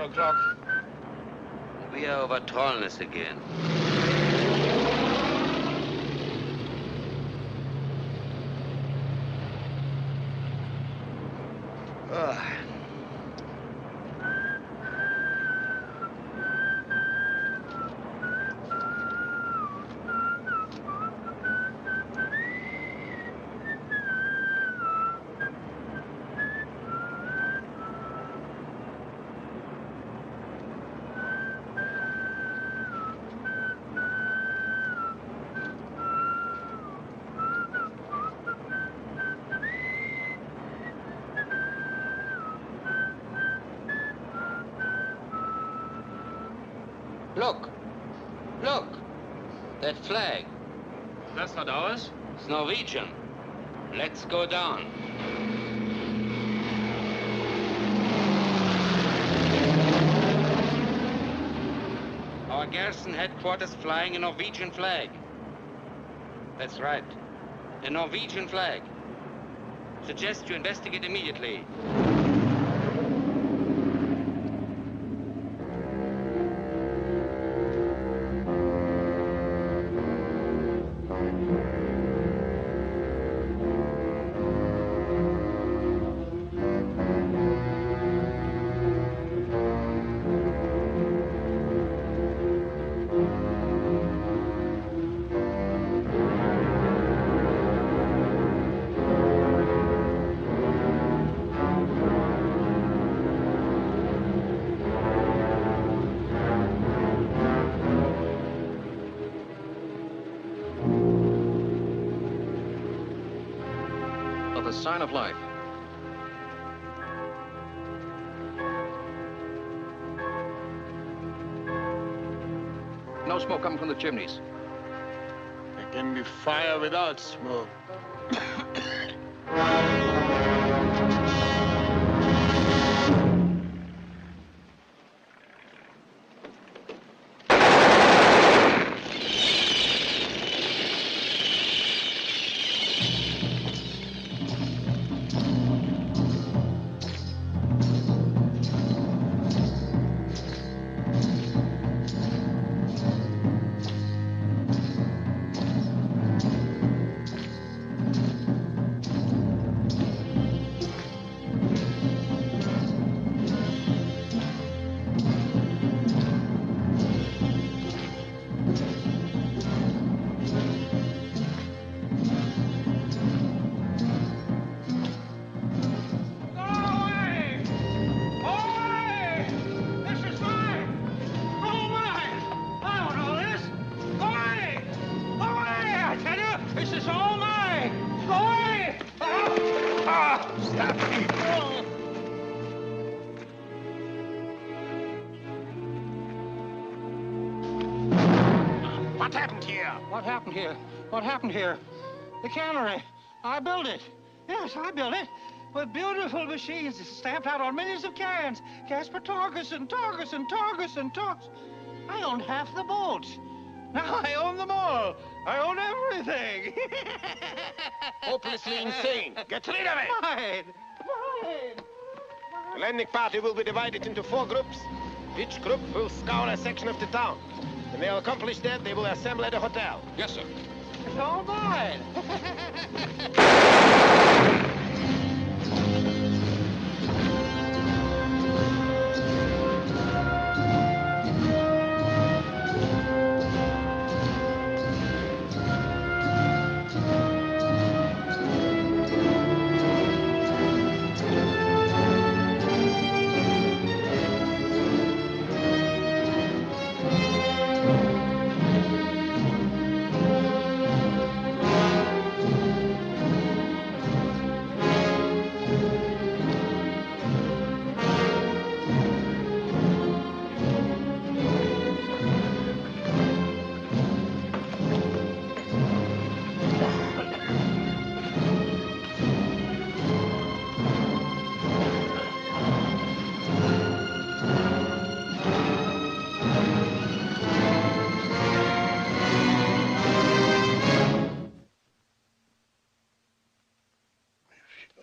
o'clock. We are over Trollness again. Look! Look! That flag. That's not ours. It's Norwegian. Let's go down. Our garrison headquarters flying a Norwegian flag. That's right. A Norwegian flag. Suggest you investigate immediately. The sign of life. No smoke coming from the chimneys. There can be fire without smoke. What happened here? What happened here? What happened here? The cannery. I built it. Yes, I built it. With beautiful machines stamped out on millions of cans. Casper Torgerson, Torgerson, Torgerson, Torgerson. I owned half the boats. Now I own them all. I own everything. Hopelessly insane. Get rid of it. Mine. Mine. The landing party will be divided into 4 groups. Each group will scour a section of the town. When they have accomplished that, they will assemble at a hotel. Yes, sir. It's all mine.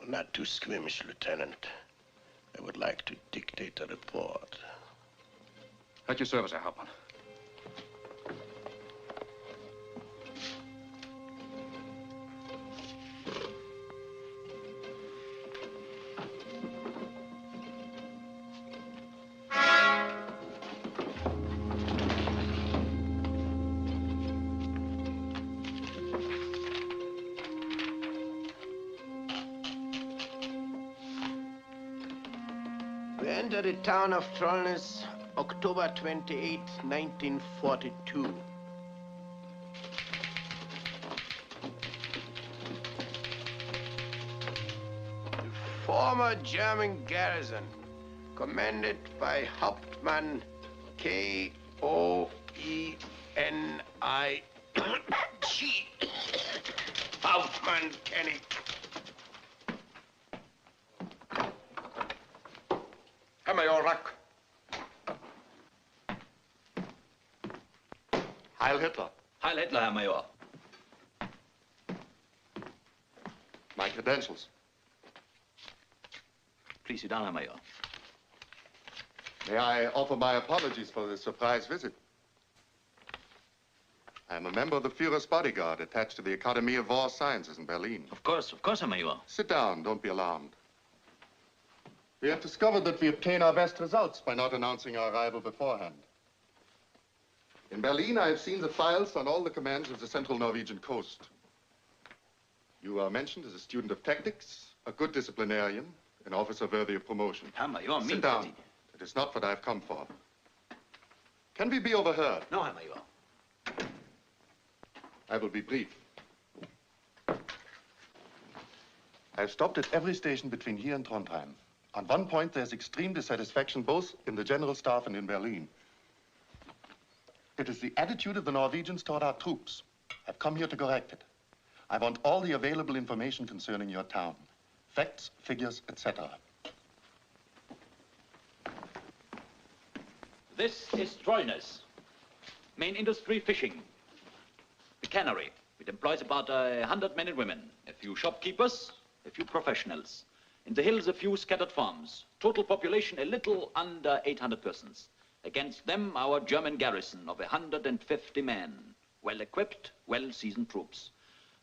Not too squeamish, Lieutenant. I would like to dictate a report. At your service, Herr Hauptmann. We entered the town of Trollnäs October 28, 1942. The former German garrison, commanded by Hauptmann K-O-E-N-I G. Hauptmann Kenny. Herr Major Rack. Heil Hitler. Heil Hitler, Herr Major. My credentials. Please sit down, Herr Major. May I offer my apologies for this surprise visit? I am a member of the Führer's bodyguard attached to the Academy of War Sciences in Berlin. Of course, Herr Major. Sit down, don't be alarmed. We have discovered that we obtain our best results by not announcing our arrival beforehand. In Berlin, I have seen the files on all the commands of the central Norwegian coast. You are mentioned as a student of tactics, a good disciplinarian, an officer worthy of promotion. Herr Major, Sit down. It is not what I have come for. Can we be overheard? No, Herr Major. I will be brief. I have stopped at every station between here and Trondheim. On one point, there's extreme dissatisfaction both in the general staff and in Berlin. It is the attitude of the Norwegians toward our troops. I've come here to correct it. I want all the available information concerning your town. Facts, figures, etc. This is Trollnäs. Main industry, fishing. The cannery. It employs about 100 men and women. A few shopkeepers, a few professionals. In the hills, a few scattered farms. Total population, a little under 800 persons. Against them, our German garrison of 150 men. Well-equipped, well-seasoned troops.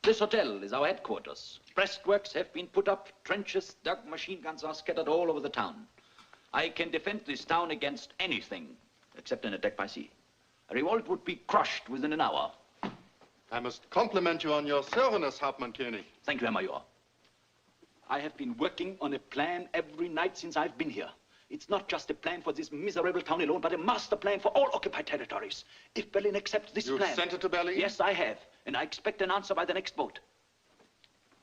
This hotel is our headquarters. Breastworks have been put up, trenches dug, machine guns are scattered all over the town. I can defend this town against anything, except an attack by sea. A revolt would be crushed within an hour. I must compliment you on your thoroughness, Hauptmann König. Thank you, Herr Major. I have been working on a plan every night since I've been here. It's not just a plan for this miserable town alone, but a master plan for all occupied territories. If Berlin accepts this plan... You've sent it to Berlin? Yes, I have. And I expect an answer by the next vote.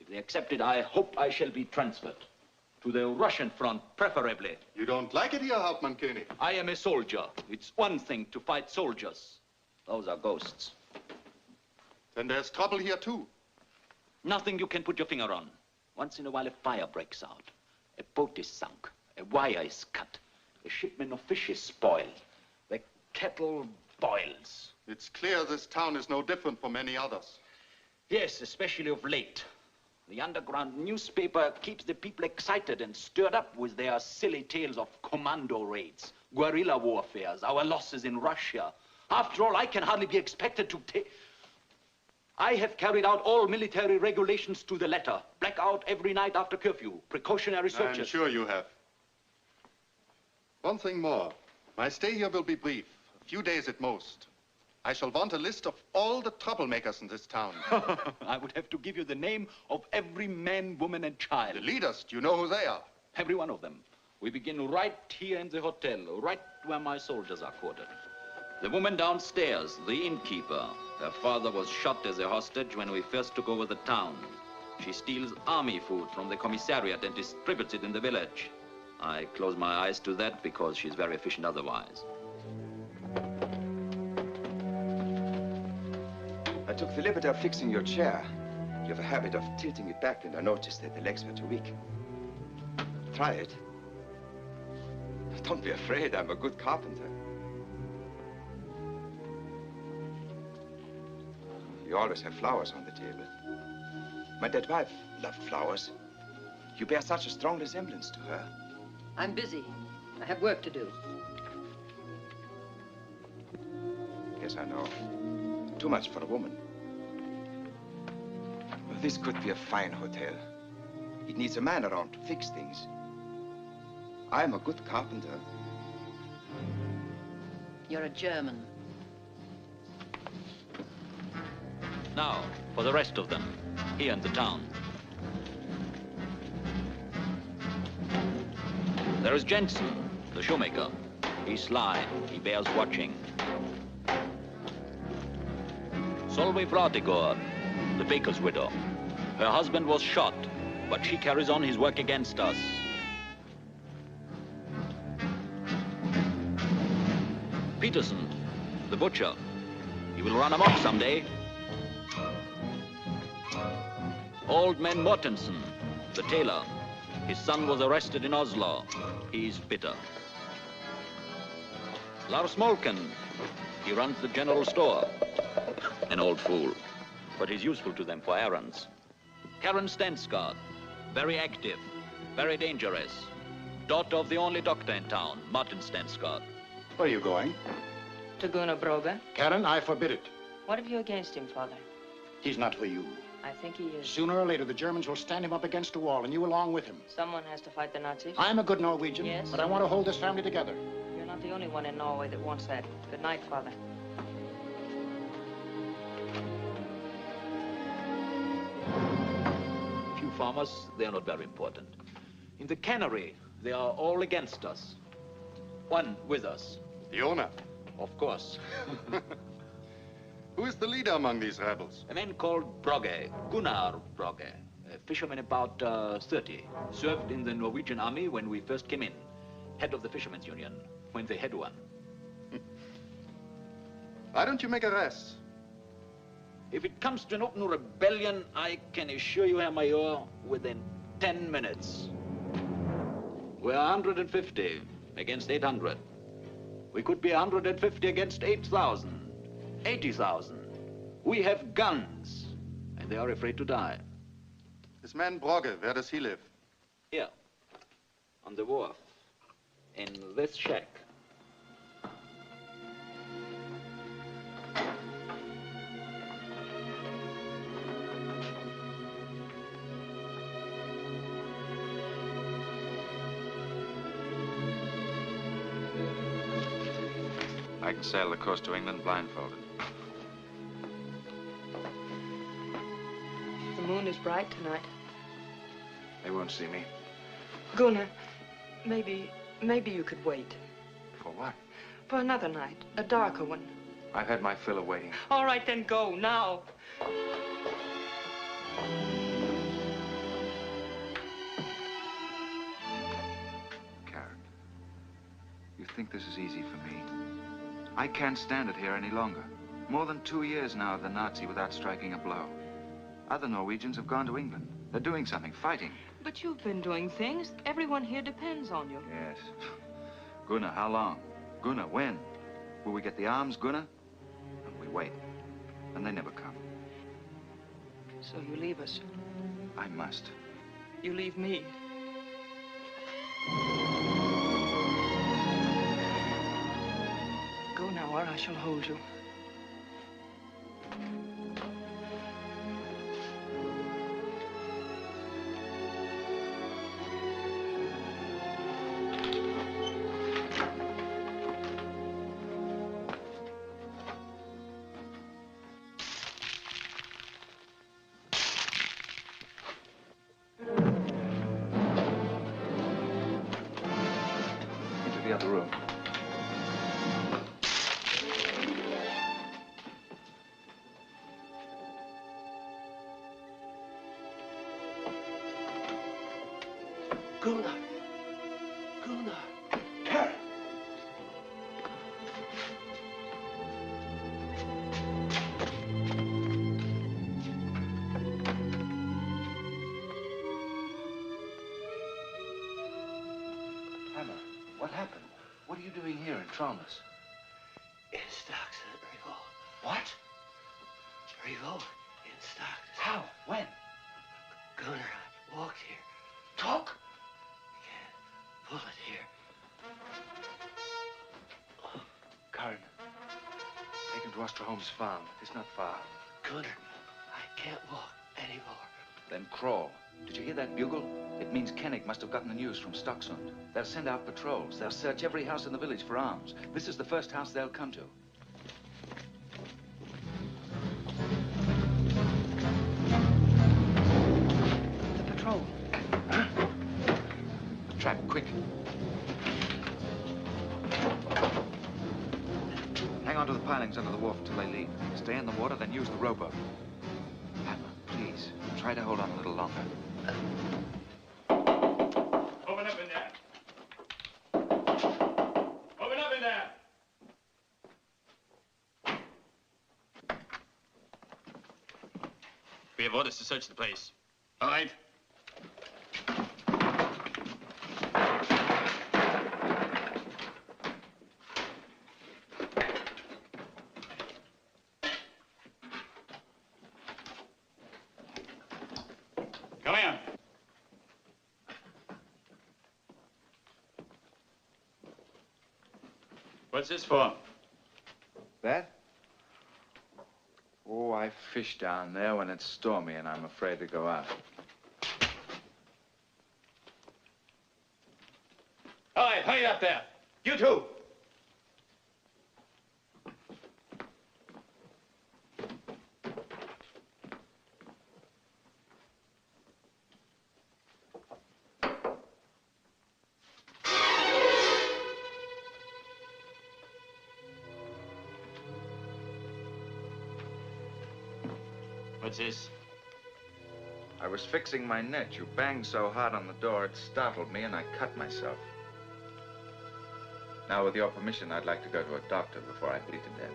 If they accept it, I hope I shall be transferred. To the Russian front, preferably. You don't like it here, Hauptmann König? I am a soldier. It's one thing to fight soldiers. Those are ghosts. Then there's trouble here, too. Nothing you can put your finger on. Once in a while, a fire breaks out. A boat is sunk. A wire is cut. A shipment of fish is spoiled. The kettle boils. It's clear this town is no different from many others. Yes, especially of late. The underground newspaper keeps the people excited and stirred up with their silly tales of commando raids, guerrilla warfares, our losses in Russia. After all, I can hardly be expected to take... I have carried out all military regulations to the letter. Blackout every night after curfew. Precautionary searches. I'm sure you have. One thing more. My stay here will be brief. A few days at most. I shall want a list of all the troublemakers in this town. I would have to give you the name of every man, woman, and child. The leaders, do you know who they are? Every one of them. We begin right here in the hotel, right where my soldiers are quartered. The woman downstairs, the innkeeper. Her father was shot as a hostage when we first took over the town. She steals army food from the commissariat and distributes it in the village. I close my eyes to that because she's very efficient otherwise. I took the liberty of fixing your chair. You have a habit of tilting it back, and I noticed that the legs were too weak. Try it. Don't be afraid, I'm a good carpenter. You always have flowers on the table. My dead wife loved flowers. You bear such a strong resemblance to her. I'm busy. I have work to do. Yes, I know. Too much for a woman. Well, this could be a fine hotel. It needs a man around to fix things. I'm a good carpenter. You're a German. Now, for the rest of them, here in the town. There is Jensen, the shoemaker. He's sly, he bears watching. Solveig Bradegård, the baker's widow. Her husband was shot, but she carries on his work against us. Peterson, the butcher. He will run amok someday. Old man Mortensen, the tailor. His son was arrested in Oslo. He's bitter. Lars Molken, he runs the general store. An old fool, but he's useful to them for errands. Karen Stensgaard, very active, very dangerous. Daughter of the only doctor in town, Martin Stensgaard. Where are you going? To Gunnar Broga. Karen, I forbid it. What have you against him, Father? He's not for you. I think he is. Sooner or later, the Germans will stand him up against a wall, and you along with him. Someone has to fight the Nazis. I'm a good Norwegian, yes, but I want to hold this family together. You're not the only one in Norway that wants that. Good night, Father. Few farmers, they are not very important. In the cannery, they are all against us. One with us. The owner? Of course. Who is the leader among these rebels? A man called Brogge, Gunnar Brogge, a fisherman about 30. Served in the Norwegian army when we first came in. Head of the Fishermen's Union, when they had one. Why don't you make arrests? If it comes to an open rebellion, I can assure you, Herr Major, within 10 minutes. We're 150 against 800. We could be 150 against 8,000. 80,000. We have guns, and they are afraid to die. This man Brogge, where does he live? Here, on the wharf, in this shack. I can sail the coast to England blindfolded. The moon is bright tonight. They won't see me. Gunnar, maybe you could wait. For what? For another night, a darker one. I've had my fill of waiting. All right, then go, now. Karen, you think this is easy for me? I can't stand it here any longer. More than 2 years now of the Nazi without striking a blow. Other Norwegians have gone to England. They're doing something, fighting. But you've been doing things. Everyone here depends on you. Yes. Gunnar, how long? Gunnar, when? Will we get the arms, Gunnar? And we wait. And they never come. So you leave us. I must. You leave me. Go now, or I shall hold you. Into the other room. Gunnar! Gunnar! Karen! Hammer, what happened? What are you doing here in Trollness? In stocks at revolt. What? Revolt in stocks. How? When? Gunnar, I walked here. Talk? Bullet here. Karen, taken to to Osterholm's farm. It's not far. Gunnar, I can't walk anymore. Then crawl. Did you hear that bugle? It means Kennig must have gotten the news from Stocksund. They'll send out patrols. They'll search every house in the village for arms. This is the first house they'll come to. The patrol. Trap, quick. Hang on to the pilings under the wharf until they leave. Stay in the water, then use the rowboat. Hammer, please, try to hold on a little longer. Open up in there. Open up in there. We have orders to search the place. All right. Come here. What's this for? That? Oh, I fish down there when it's stormy and I'm afraid to go out. All right, hurry up there. You too. What's this? I was fixing my net. You banged so hard on the door, it startled me and I cut myself. Now, with your permission, I'd like to go to a doctor before I bleed to death.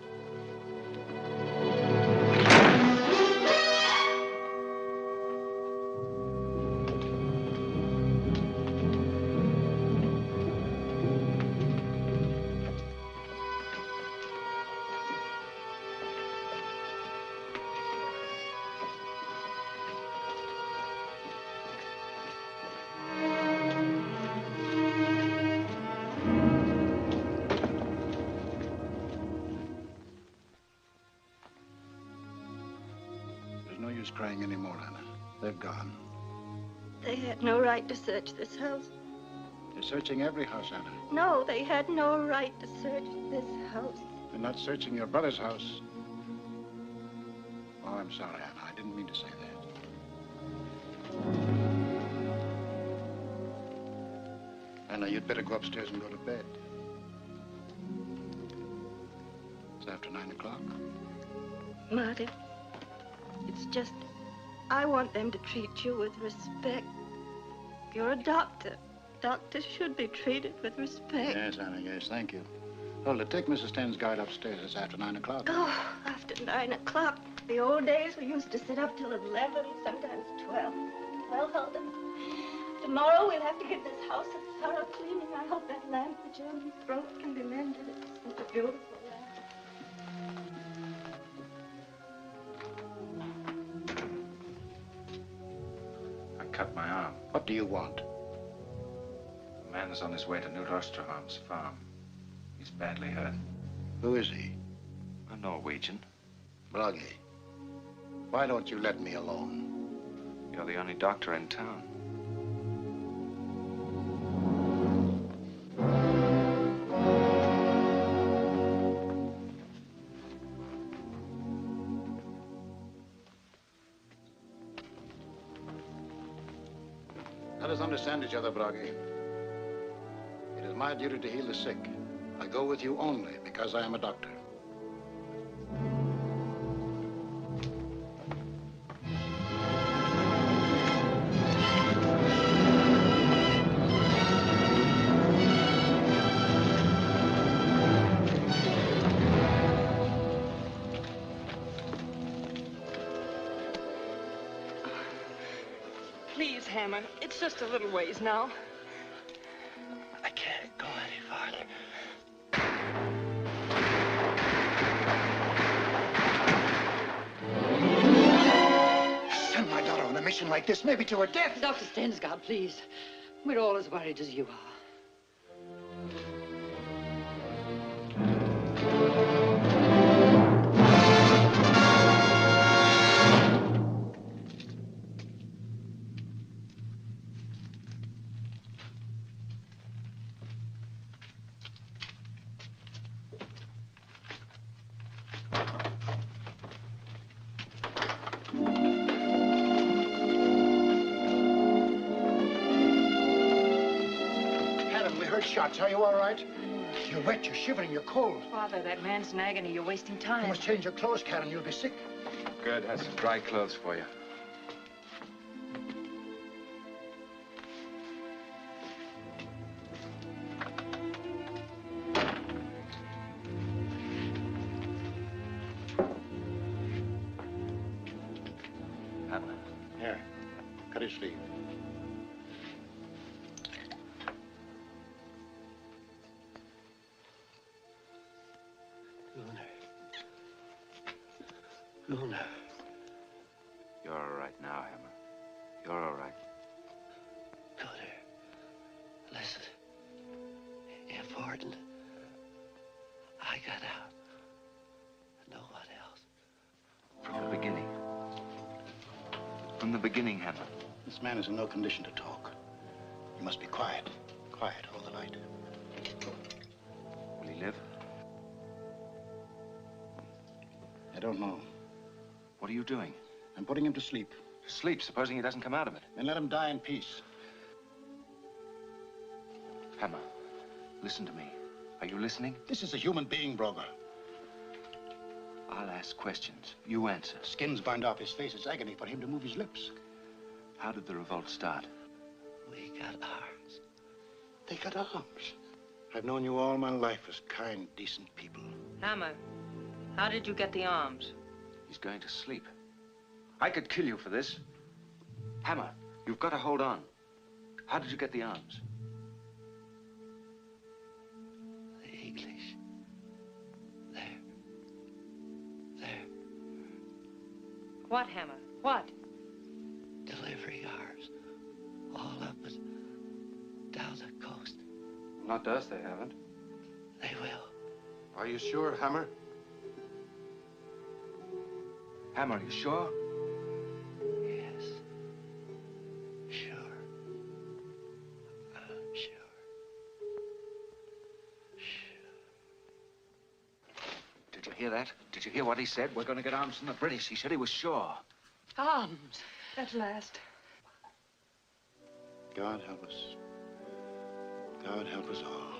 Crying anymore, Anna. They're gone. They had no right to search this house. They're searching every house, Anna. No, they had no right to search this house. They're not searching your brother's house. Oh, I'm sorry, Anna. I didn't mean to say that. Anna, you'd better go upstairs and go to bed. It's after 9 o'clock. Marty, it's just, I want them to treat you with respect. You're a doctor. Doctors should be treated with respect. Yes, Anna, yes, thank you. Hulda, take Mrs. Sten's guide upstairs. It's after 9 o'clock. Oh, after 9 o'clock. The old days, we used to sit up till 11, sometimes 12. Well, Hulda, tomorrow we'll have to get this house a thorough cleaning. I hope that lamp which Johnny broke can be mended. It's such a beautiful lamp. Cut my arm. What do you want? A man is on his way to New Osterholm's farm. He's badly hurt. Who is he? A Norwegian. Brage, why don't you let me alone? You're the only doctor in town. Let us understand each other, Brage. It is my duty to heal the sick. I go with you only because I am a doctor. Please, Hammer. It's just a little ways now. I can't go any farther. Send my daughter on a mission like this, maybe to her death. Dr. Stensgaard, please. We're all as worried as you are. heard shots. Are you all right? You're wet, you're shivering, you're cold. Father, that man's in agony. You're wasting time. You must change your clothes, Karen. You'll be sick. Good, has some dry clothes for you. Here, cut his sleeve. Luna. You're all right now, Hammer. You're all right. Listen. Important. I got out. No one else. From the beginning. From the beginning, Hammer. This man is in no condition to talk. You must be quiet. Quiet all the night. Will he live? I don't know. What are you doing? I'm putting him to sleep. Sleep, supposing he doesn't come out of it. Then let him die in peace. Hammer, listen to me. Are you listening? This is a human being, Broger. I'll ask questions. You answer. Skin's burned off his face. It's agony for him to move his lips. How did the revolt start? We got arms. They got arms. I've known you all my life as kind, decent people. Hammer, how did you get the arms? He's going to sleep. I could kill you for this. Hammer, you've got to hold on. How did you get the arms? The English. There. What, Hammer? What? Delivering arms. All up and down the coast. Not to us, they haven't. They will. Are you sure, Hammer? Hammer, are you sure? Yes. Sure. I'm sure. Did you hear that? Did you hear what he said? We're going to get arms from the British. He said he was sure. Arms, at last. God help us. God help us all.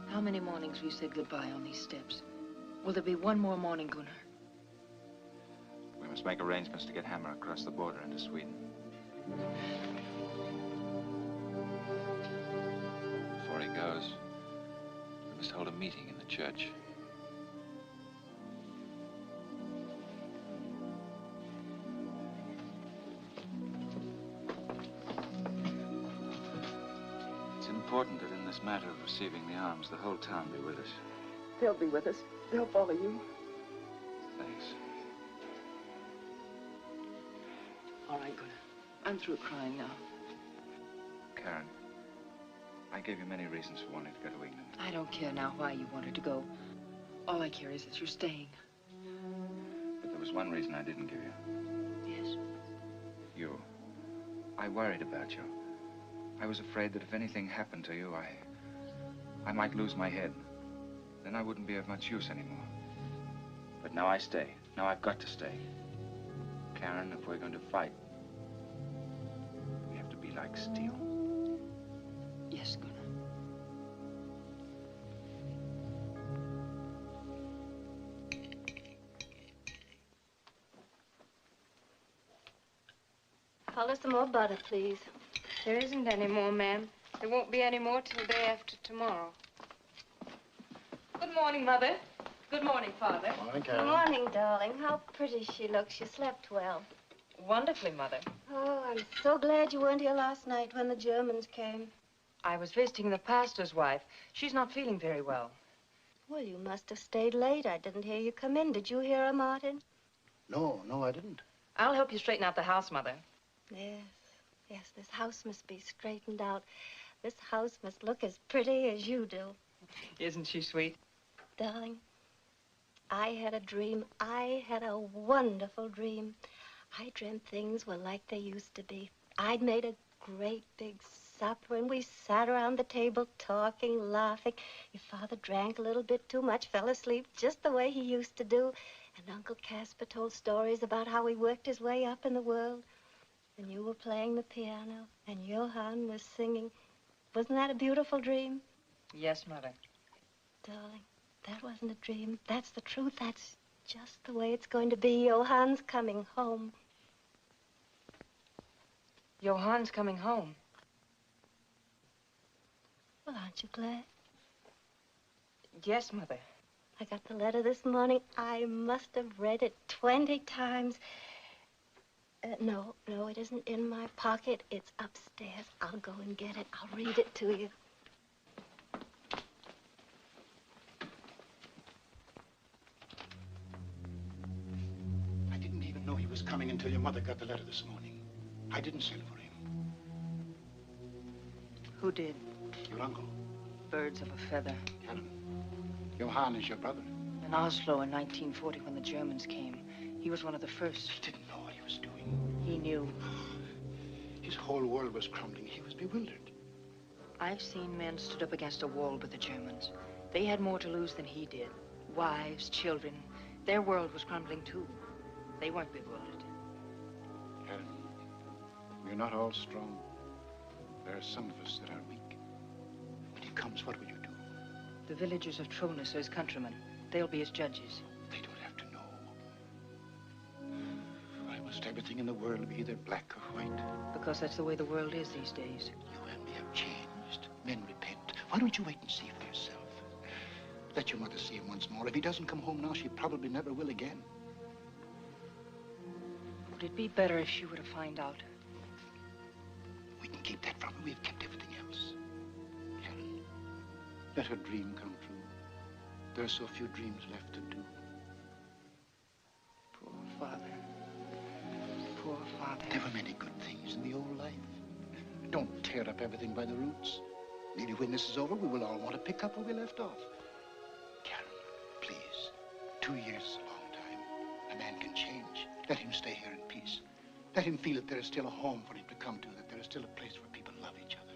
How many mornings we said goodbye on these steps? Will there be one more morning, Gunnar? We must make arrangements to get Hammer across the border into Sweden. Before he goes, we must hold a meeting in the church. It's important that in this matter of receiving the arms, the whole town be with us. They'll be with us. They'll follow you. Thanks. All right, Gunnar. I'm through crying now. Karen, I gave you many reasons for wanting to go to England. I don't care now why you wanted to go. All I care is that you're staying. But there was one reason I didn't give you. Yes? You. I worried about you. I was afraid that if anything happened to you, I might lose my head. Then I wouldn't be of much use anymore. But now I stay. Now I've got to stay. Karen, if we're going to fight, we have to be like steel. Yes, Gunnar. Call us some more butter, please. There isn't any more, ma'am. There won't be any more till day after tomorrow. Good morning, Mother. Good morning, Father. Morning, Good Karen. morning, darling. How pretty she looks. You slept well. Wonderfully, Mother. Oh, I'm so glad you weren't here last night when the Germans came. I was visiting the pastor's wife. She's not feeling very well. Well, you must have stayed late. I didn't hear you come in. Did you hear her, Martin? No, I didn't. I'll help you straighten out the house, Mother. Yes, this house must be straightened out. This house must look as pretty as you do. Isn't she sweet? Darling, I had a dream. I had a wonderful dream. I dreamt things were like they used to be. I'd made a great big supper, and we sat around the table talking, laughing. Your father drank a little bit too much, fell asleep just the way he used to do. And Uncle Caspar told stories about how he worked his way up in the world. And you were playing the piano, and Johann was singing. Wasn't that a beautiful dream? Yes, Mother. Darling, that wasn't a dream. That's the truth. That's just the way it's going to be. Johann's coming home. Johann's coming home. Well, aren't you glad? Yes, Mother. I got the letter this morning. I must have read it 20 times. No, it isn't in my pocket. It's upstairs. I'll go and get it. I'll read it to you. I didn't even know he was coming until your mother got the letter this morning. I didn't send for him. Who did? Your uncle. Birds of a feather. Helen. Johann is your brother. In Oslo in 1940 when the Germans came, he was one of the first. He didn't know what he was doing. He knew. His whole world was crumbling. He was bewildered. I've seen men stood up against a wall with the Germans. They had more to lose than he did. Wives, children. Their world was crumbling too. They weren't bewildered. Helen, we're not all strong. There are some of us that are weak. When he comes, what will you do? The villagers of Tronus are his countrymen. They'll be his judges. They don't have to know. Why must everything in the world be either black or white? Because that's the way the world is these days. You and me have changed. Men repent. Why don't you wait and see for yourself? Let your mother see him once more. If he doesn't come home now, she probably never will again. Would it be better if she were to find out? We can keep that from her. We've kept everything else. Helen, let her dream come true. There are so few dreams left to do. Poor father. Poor father. There were many good things in the old life. Don't tear up everything by the roots. Maybe when this is over, we will all want to pick up where we left off. Karen, please. 2 years is a long time. A man can change. Let him stay here in peace. Let him feel that there is still a home for him to come to, that there is still a place where people love each other.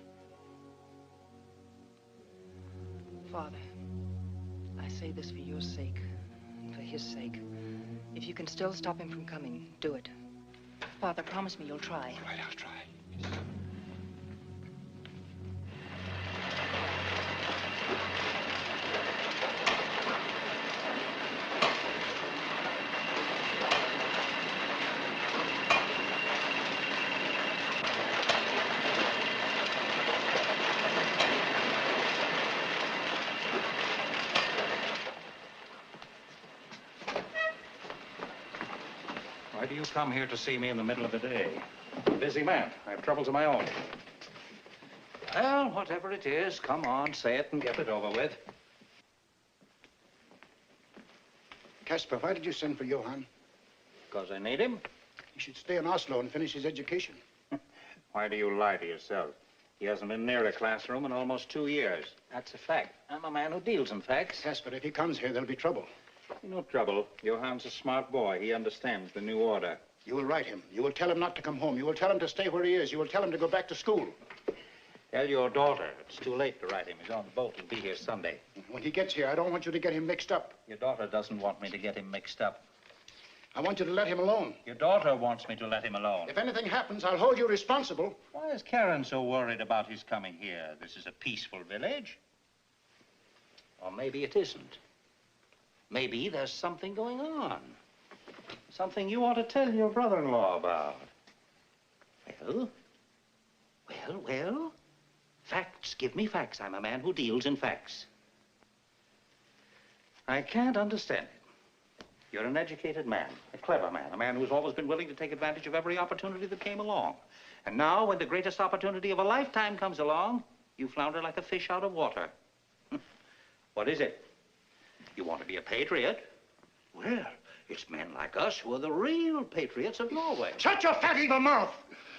Father, I say this for your sake, for his sake. If you can still stop him from coming, do it. Father, promise me you'll try. All right, I'll try. Why do you come here to see me in the middle of the day? I'm a busy man. I have troubles of my own. Well, whatever it is, come on, say it and get it over with. Caspar, why did you send for Johann? Because I need him. He should stay in Oslo and finish his education. Why do you lie to yourself? He hasn't been near a classroom in almost 2 years. That's a fact. I'm a man who deals in facts. Caspar, if he comes here, there'll be trouble. No trouble. Johann's a smart boy. He understands the new order. You will write him. You will tell him not to come home. You will tell him to stay where he is. You will tell him to go back to school. Tell your daughter it's too late to write him. He's on the boat. He'll be here Sunday. When he gets here, I don't want you to get him mixed up. Your daughter doesn't want me to get him mixed up. I want you to let him alone. Your daughter wants me to let him alone. If anything happens, I'll hold you responsible. Why is Karen so worried about his coming here? This is a peaceful village. Or maybe it isn't. Maybe there's something going on. Something you ought to tell your brother-in-law about. Well. Facts. Give me facts. I'm a man who deals in facts. I can't understand it. You're an educated man, a clever man, a man who's always been willing to take advantage of every opportunity that came along. And now, when the greatest opportunity of a lifetime comes along, you flounder like a fish out of water. What is it? You want to be a patriot? Well, it's men like us who are the real patriots of Norway. Shut your fat evil mouth!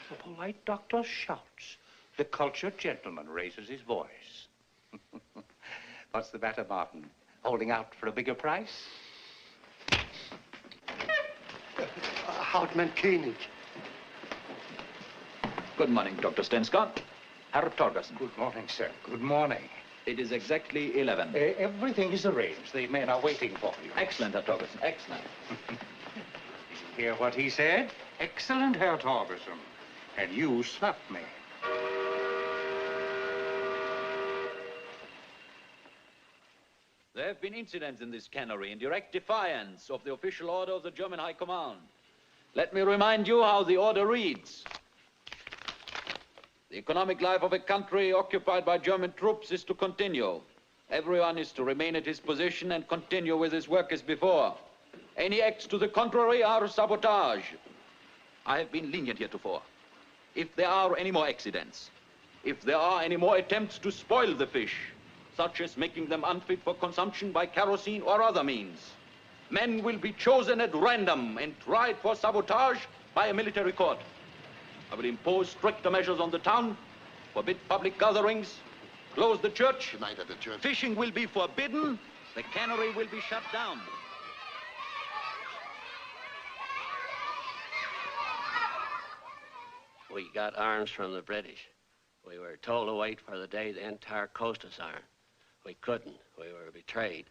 The polite doctor shouts. The cultured gentleman raises his voice. What's the matter, Martin? Holding out for a bigger price? Hauptmann Koenig. Good morning, Dr. Stenscott. Herr Torgerson. Good morning, sir. Good morning. It is exactly 11. Everything is arranged. The men are waiting for you. Excellent, Herr Torgerson. Excellent. Did you hear what he said? Excellent, Herr Torgerson. And you slapped me. There have been incidents in this cannery in direct defiance of the official order of the German High Command. Let me remind you how the order reads. The economic life of a country occupied by German troops is to continue. Everyone is to remain at his position and continue with his work as before. Any acts to the contrary are sabotage. I have been lenient heretofore. If there are any more accidents, if there are any more attempts to spoil the fish, such as making them unfit for consumption by kerosene or other means, men will be chosen at random and tried for sabotage by a military court. I will impose stricter measures on the town, forbid public gatherings, close the church. Tonight at the church. Fishing will be forbidden. The cannery will be shut down. We got arms from the British. We were told to wait for the day the entire coast was armed. We couldn't. We were betrayed.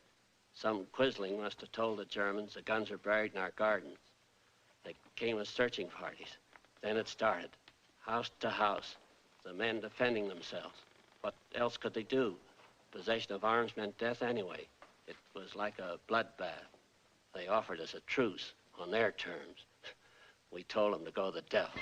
Some quisling must have told the Germans the guns were buried in our gardens. They came as searching parties. Then it started, house to house, the men defending themselves. What else could they do? Possession of arms meant death anyway. It was like a bloodbath. They offered us a truce on their terms. We told them to go to the devil.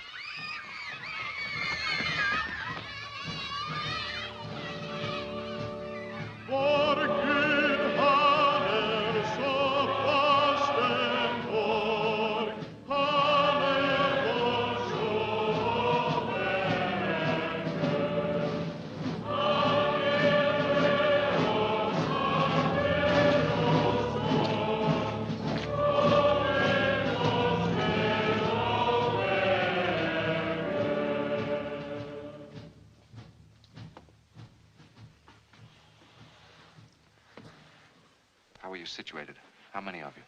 How are you situated? How many of you?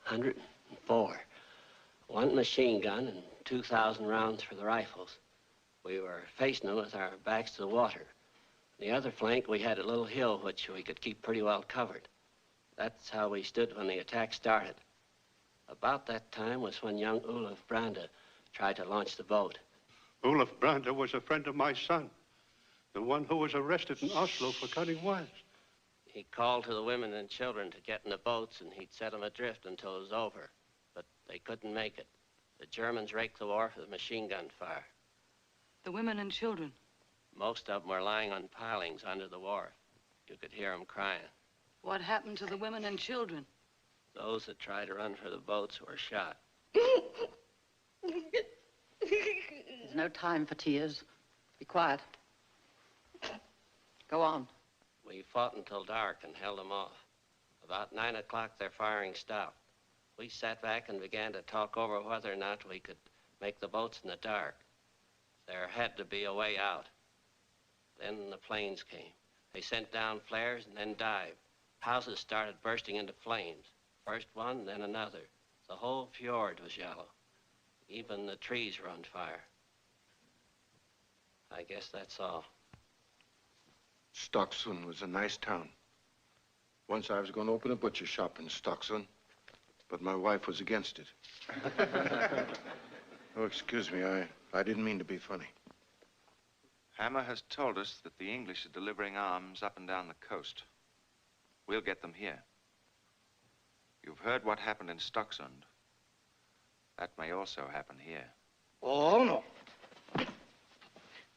104. One machine gun and 2,000 rounds for the rifles. We were facing them with our backs to the water. On the other flank, we had a little hill which we could keep pretty well covered. That's how we stood when the attack started. About that time was when young Olaf Brande tried to launch the boat. Olaf Brande was a friend of my son, the one who was arrested in Oslo for cutting wires. He called to the women and children to get in the boats, and he'd set them adrift until it was over. But they couldn't make it. The Germans raked the wharf with machine gun fire. The women and children? Most of them were lying on pilings under the wharf. You could hear them crying. What happened to the women and children? Those that tried to run for the boats were shot. There's no time for tears. Be quiet. Go on. We fought until dark and held them off. About 9 o'clock, their firing stopped. We sat back and began to talk over whether or not we could make the boats in the dark. There had to be a way out. Then the planes came. They sent down flares and then dived. Houses started bursting into flames. First one, then another. The whole fjord was yellow. Even the trees were on fire. I guess that's all. Stocksund was a nice town. Once I was going to open a butcher shop in Stocksund, but my wife was against it. Oh, excuse me, I didn't mean to be funny. Hammer has told us that the English are delivering arms up and down the coast. We'll get them here. You've heard what happened in Stocksund. That may also happen here. Oh, no.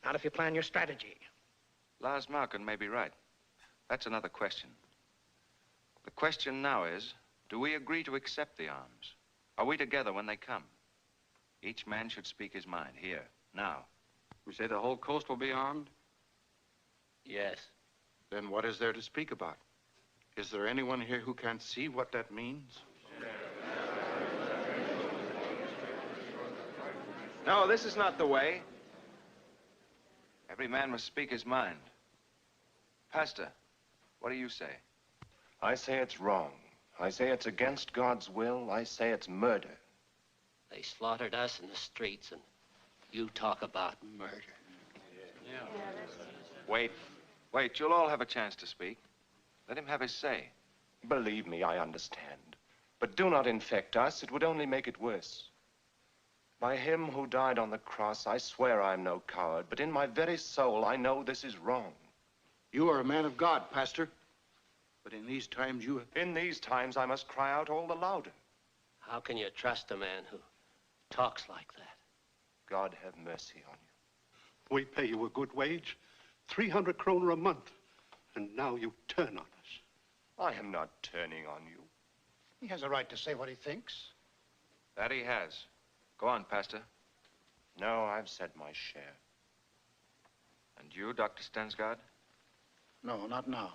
Not if you plan your strategy. Lars Malkin may be right. That's another question. The question now is, do we agree to accept the arms? Are we together when they come? Each man should speak his mind, here, now. We say the whole coast will be armed? Yes. Then what is there to speak about? Is there anyone here who can't see what that means? No, this is not the way. Every man must speak his mind. Pastor, what do you say? I say it's wrong. I say it's against God's will. I say it's murder. They slaughtered us in the streets, and you talk about murder. Wait. Wait, you'll all have a chance to speak. Let him have his say. Believe me, I understand. But do not infect us. It would only make it worse. By him who died on the cross, I swear I'm no coward, but in my very soul, I know this is wrong. You are a man of God, Pastor. But in these times, In these times, I must cry out all the louder. How can you trust a man who talks like that? God have mercy on you. We pay you a good wage, 300 kroner a month, and now you turn on us. I am not turning on you. he has a right to say what he thinks. That he has. Go on, Pastor. No, I've said my share. And you, Dr. Stensgaard? No, not now.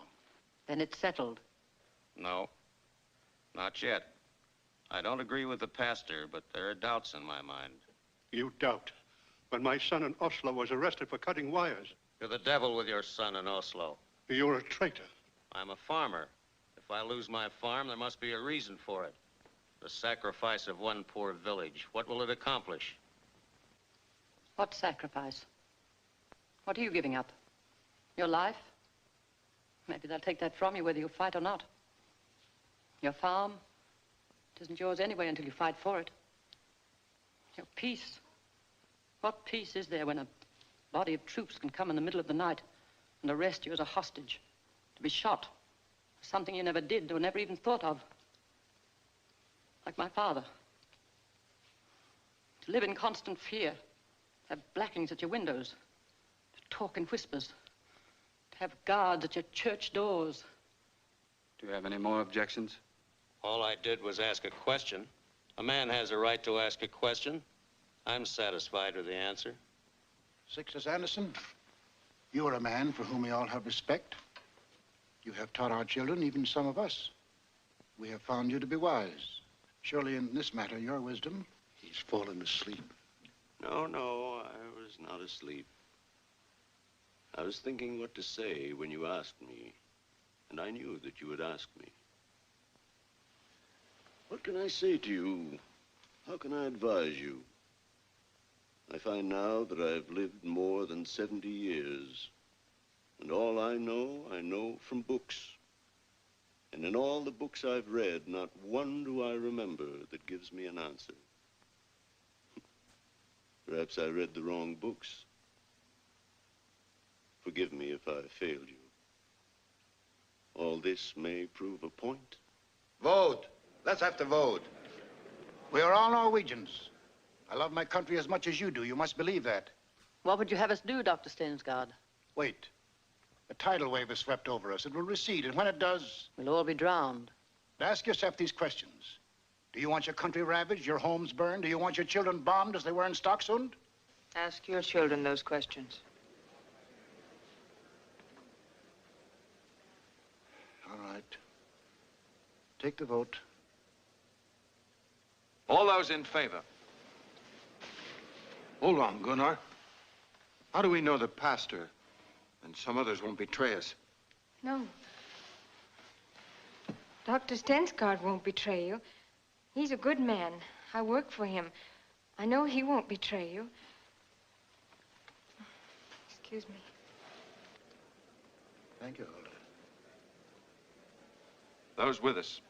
Then it's settled. No, not yet. I don't agree with the pastor, but there are doubts in my mind. You doubt. When my son in Oslo was arrested for cutting wires. You're the devil with your son in Oslo. You're a traitor. I'm a farmer. If I lose my farm, there must be a reason for it. The sacrifice of one poor village. What will it accomplish? What sacrifice? What are you giving up? Your life? Maybe they'll take that from you whether you fight or not. Your farm? It isn't yours anyway until you fight for it. Your peace? What peace is there when a body of troops can come in the middle of the night and arrest you as a hostage, to be shot for something you never did or never even thought of? Like my father. To live in constant fear, to have blackings at your windows, to talk in whispers, to have guards at your church doors. Do you have any more objections? All I did was ask a question. A man has a right to ask a question. I'm satisfied with the answer. Sixtus Anderson, you are a man for whom we all have respect. You have taught our children, even some of us. We have found you to be wise. Surely in this matter, your wisdom... He's fallen asleep. No, I was not asleep. I was thinking what to say when you asked me, and I knew that you would ask me. What can I say to you? How can I advise you? I find now that I've lived more than 70 years, and all I know from books. And in all the books I've read, not one do I remember that gives me an answer. Perhaps I read the wrong books. Forgive me if I failed you. All this may prove a point. Vote. Let's have to vote. We are all Norwegians. I love my country as much as you do. You must believe that. What would you have us do, Dr. Stensgaard? Wait. A tidal wave has swept over us. It will recede, and when it does... We'll all be drowned. Ask yourself these questions. Do you want your country ravaged, your homes burned? Do you want your children bombed as they were in Stocksund? Ask your children those questions. All right. Take the vote. All those in favor? Hold on, Gunnar. How do we know the pastor and some others won't betray us? No. Dr. Stensgaard won't betray you. He's a good man. I work for him. I know he won't betray you. Excuse me. Thank you, Hulda. Those with us?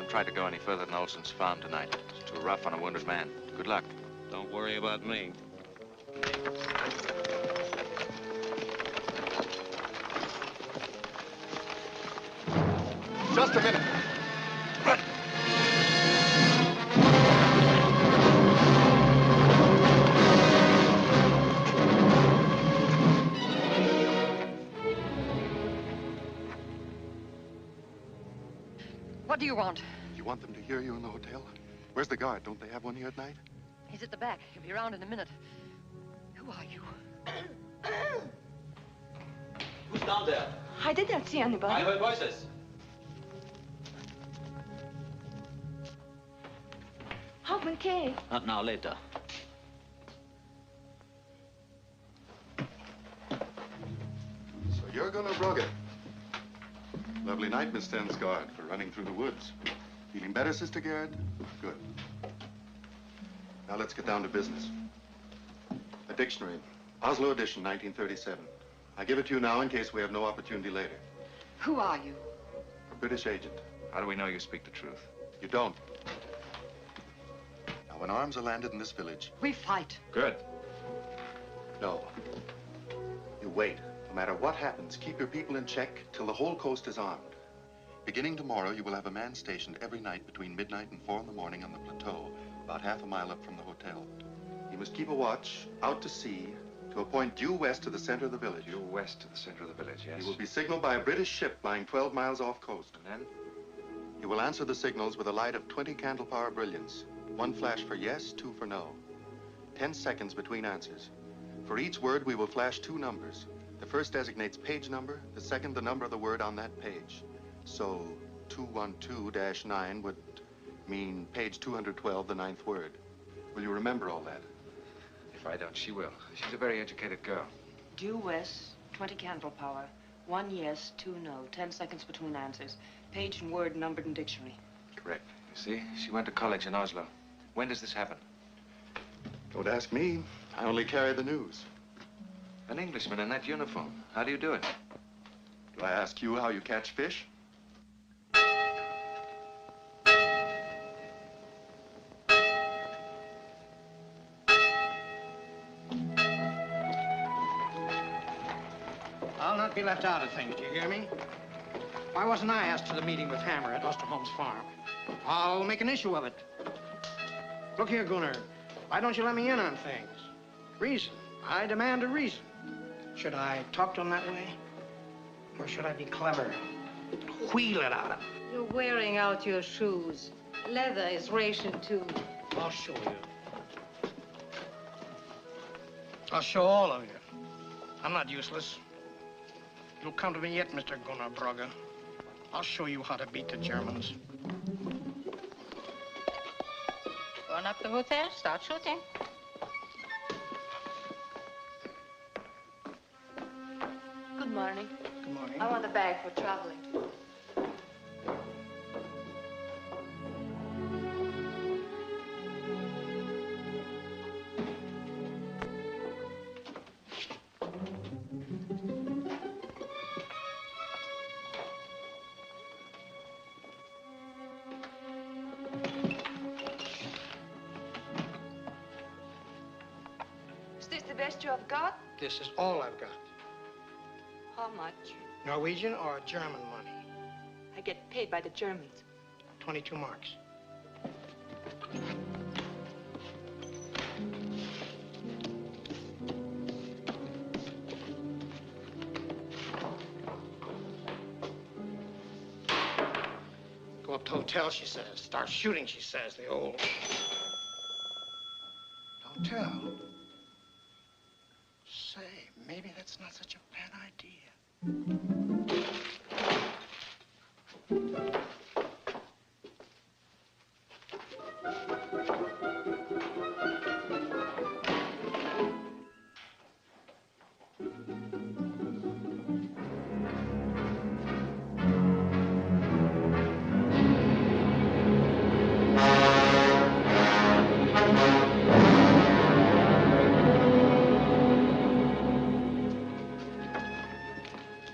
Try to go any further than Olson's farm tonight. It's too rough on a wounded man. Good luck. Don't worry about me. Just a minute. What do you want? You want them to hear you in the hotel? Where's the guard? Don't they have one here at night? He's at the back. He'll be around in a minute. Who are you? Who's down there? I did not see anybody. I heard voices. Hauptmann K. Not now, later. So you're gonna Brugge. Lovely night, Miss Stensgaard, for running through the woods. Feeling better, Sister Gerd? Good. Now let's get down to business. A dictionary, Oslo edition, 1937. I give it to you now in case we have no opportunity later. Who are you? A British agent. How do we know you speak the truth? You don't. Now, when arms are landed in this village... We fight. Good. No. You wait. No matter what happens, keep your people in check till the whole coast is armed. Beginning tomorrow, you will have a man stationed every night between midnight and 4 in the morning on the plateau, about half a mile up from the hotel. He must keep a watch out to sea to a point due west to the center of the village. Due west to the center of the village, yes. He will be signaled by a British ship lying 12 miles off coast. And then? He will answer the signals with a light of 20 candle power brilliance. 1 flash for yes, 2 for no. 10 seconds between answers. For each word, we will flash 2 numbers. The first designates page number, the second the number of the word on that page. So 212-9 would mean page 212, the 9th word. Will you remember all that? If I don't, she will. She's a very educated girl. Due west, 20 candle power. 1 yes, 2 no. 10 seconds between answers. Page and word numbered in dictionary. Correct. You see, she went to college in Oslo. When does this happen? Don't ask me. I only carry the news. An Englishman in that uniform. How do you do it? Do I ask you how you catch fish? I'll not be left out of things, do you hear me? Why wasn't I asked to the meeting with Hammer at Osterholm's farm? I'll make an issue of it. Look here, Gunnar. Why don't you let me in on things? Reason. I demand a reason. Should I talk to him that way? Or should I be clever? Wheel it out of him. You're wearing out your shoes. Leather is ration too. I'll show you. I'll show all of you. I'm not useless. You'll come to me yet, Mr. Gunnar Brugge. I'll show you how to beat the Germans. Going up the hotel, start shooting. Good morning. Good morning. I want a bag for traveling. Is this the best you have got? This is all I've got. How much? Norwegian or German money? I get paid by the Germans. 22 marks. Go up to the hotel, she says. Start shooting, she says, the old... Hotel? Say, maybe that's not such a bad idea.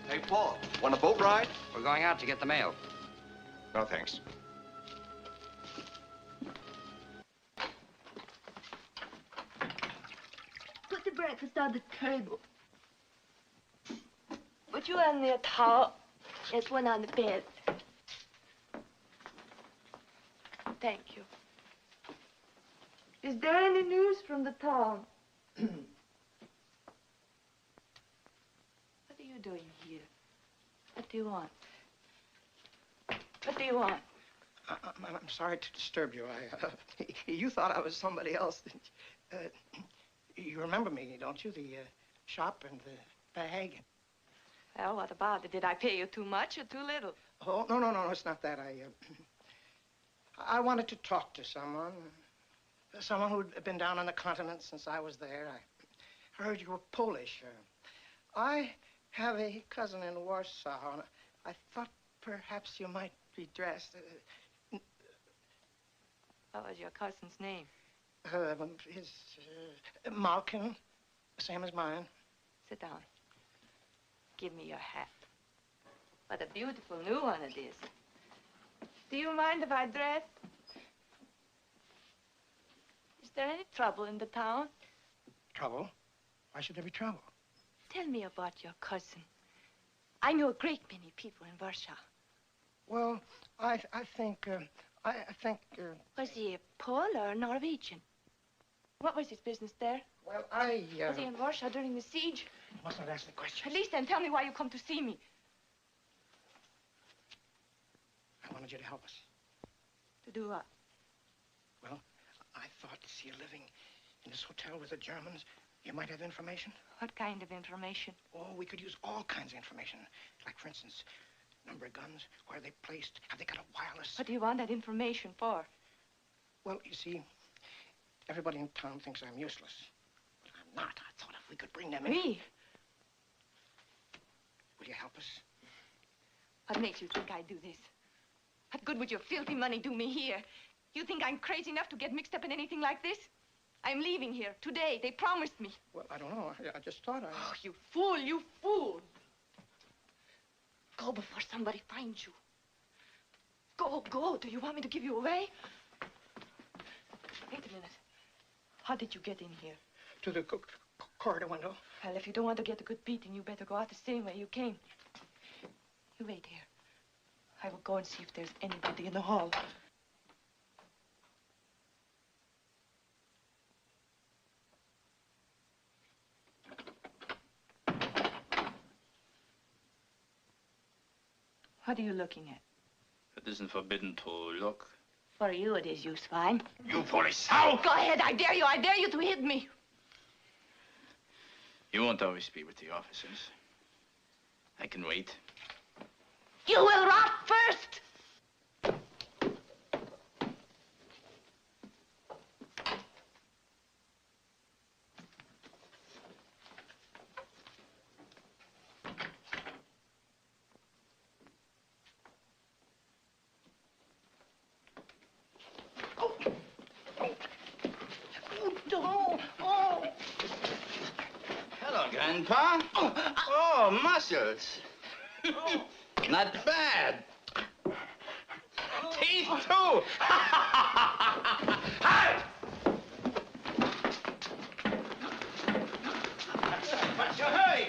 Hey, Paul, want a boat ride? We're going out to get the mail. No, thanks. Put the breakfast on the table. Put you on the towel. There's one on the bed. Thank you. Is there any news from the town? What are you doing here? What do you want? What do you want? I'm sorry to disturb you. You thought I was somebody else. You remember me, don't you? The shop and the bag. Well, what about it? Did I pay you too much or too little? Oh, no, it's not that. I wanted to talk to someone. Someone who'd been down on the continent since I was there. I heard you were Polish. I have a cousin in Warsaw, and I thought perhaps you might be dressed. What was your cousin's name? His Malkin, same as mine. Sit down. Give me your hat. What a beautiful new one it is. Do you mind if I dress? Is there any trouble in the town? Trouble? Why should there be trouble? Tell me about your cousin. I know a great many people in Warsaw. Well, I think. Was he a Pole or a Norwegian? What was his business there? Well, Was he in Warsaw during the siege? You must not ask me questions. At least then tell me why you come to see me. I wanted you to help us. To do what? Well, I thought, see you living in this hotel with the Germans, you might have information. What kind of information? Oh, we could use all kinds of information. Like, for instance, number of guns, where they placed, have they got a wireless? What do you want that information for? Well, you see, everybody in town thinks I'm useless. But I'm not. I thought if we could bring them in. Me? Will you help us? What makes you think I'd do this? What good would your filthy money do me here? You think I'm crazy enough to get mixed up in anything like this? I'm leaving here today. They promised me. Well, I don't know. I just thought I... Oh, you fool, you fool. Go before somebody finds you. Go. Do you want me to give you away? Wait a minute. How did you get in here? To the corridor window. Well, if you don't want to get a good beating, you better go out the same way you came. You wait here. I will go and see if there's anybody in the hall. What are you looking at? It isn't forbidden to look. For you it is, you swine. You foolish sow! Go ahead, I dare you to hit me. You won't always be with the officers. I can wait. You will rot first! Hello, Grandpa. Oh, muscles. Not bad. Teeth, too. Halt! What's your hurry?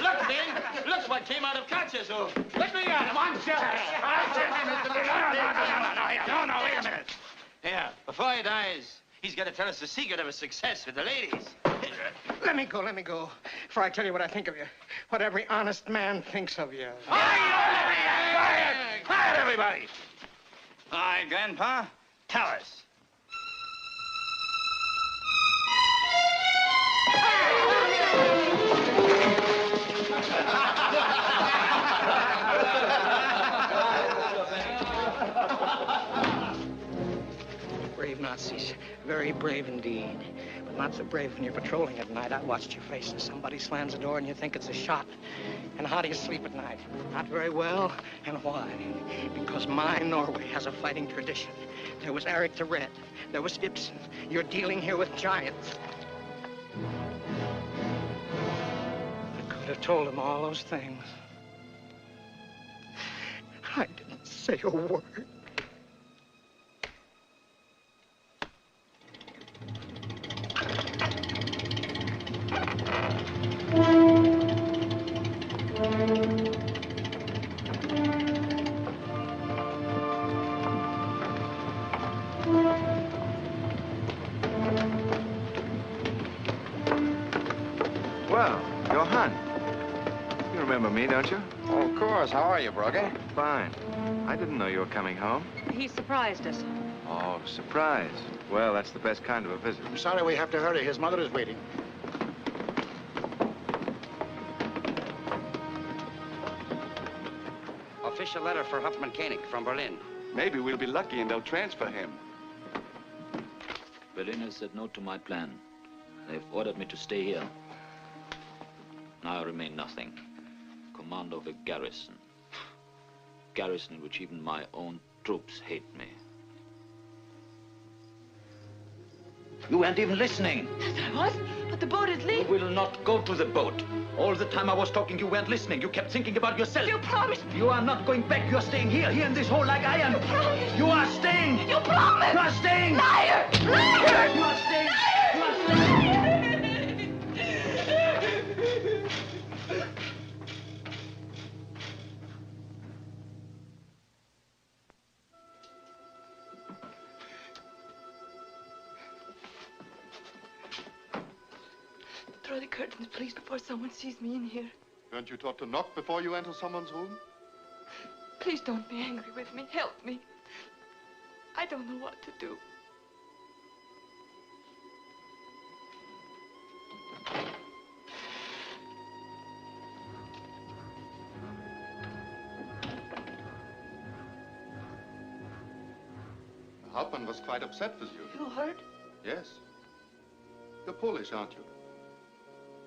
Look, Ben. Look what came out of Katya's hole. Let me at him. I'm serious. No, wait a minute. Here, before he dies, he's got to tell us the secret of his success with the ladies. Let me go, before I tell you what I think of you. What every honest man thinks of you. Quiet, everybody. All right, Grandpa, tell us. Brave Nazis. Very brave indeed. But not so brave when you're patrolling at night. I watched your faces. Somebody slams the door and you think it's a shot. And how do you sleep at night? Not very well. And why? Because my Norway has a fighting tradition. There was Eric the Red. There was Ibsen. You're dealing here with giants. I could have told him all those things. I didn't say a word. remember me, don't you? Oh, of course. How are you, Brogger? Fine. I didn't know you were coming home. He surprised us. Oh, surprise. Well, that's the best kind of a visit. I'm sorry we have to hurry. His mother is waiting. Official letter for Hauptmann Koenig from Berlin. Maybe we'll be lucky and they'll transfer him. Berlin has said no to my plan. They've ordered me to stay here. Now I remain nothing. Command of a garrison. Garrison in which even my own troops hate me. You weren't even listening. I was, but the boat is leaving. You will not go to the boat. All the time I was talking, you weren't listening. You kept thinking about yourself. You promised. You are not going back. You're staying here in this hole like I am. You promised. You are staying. You promised. You are staying. Liar! Liar! You are staying. Liar! You are staying. Draw the curtains, please, before someone sees me in here. Weren't you taught to knock before you enter someone's room? Please don't be angry with me. Help me. I don't know what to do. The Hauptmann was quite upset with you. You hurt? Yes. You're Polish, aren't you?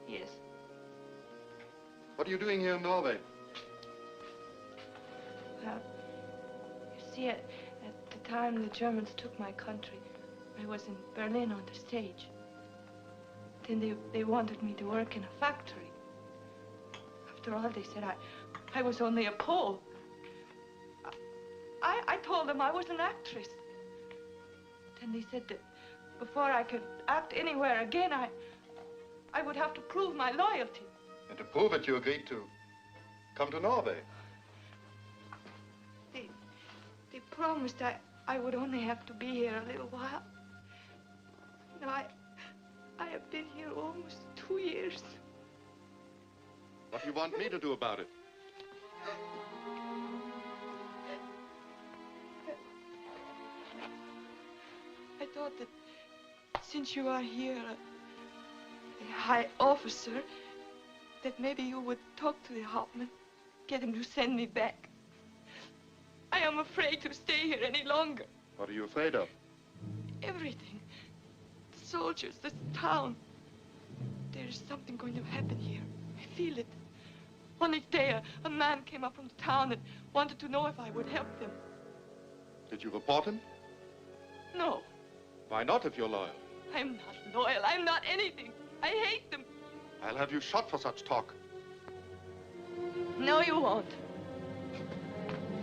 Yes. What are you doing here in Norway? Well, you see, at the time the Germans took my country, I was in Berlin on the stage. Then they wanted me to work in a factory. After all, they said I was only a Pole. I told them I was an actress. Then they said that before I could act anywhere again, I would have to prove my loyalty. And to prove it, you agreed to come to Norway. They promised I would only have to be here a little while. Now, I have been here almost 2 years. What do you want me to do about it? I thought that since you are here, a high officer, that maybe you would talk to the Hauptmann, get him to send me back. I am afraid to stay here any longer. What are you afraid of? Everything. The soldiers, this town. There is something going to happen here. I feel it. One day, a man came up from the town and wanted to know if I would help them. Did you report him? No. Why not, if you're loyal? I'm not loyal. I'm not anything. I hate them. I'll have you shot for such talk. No, you won't.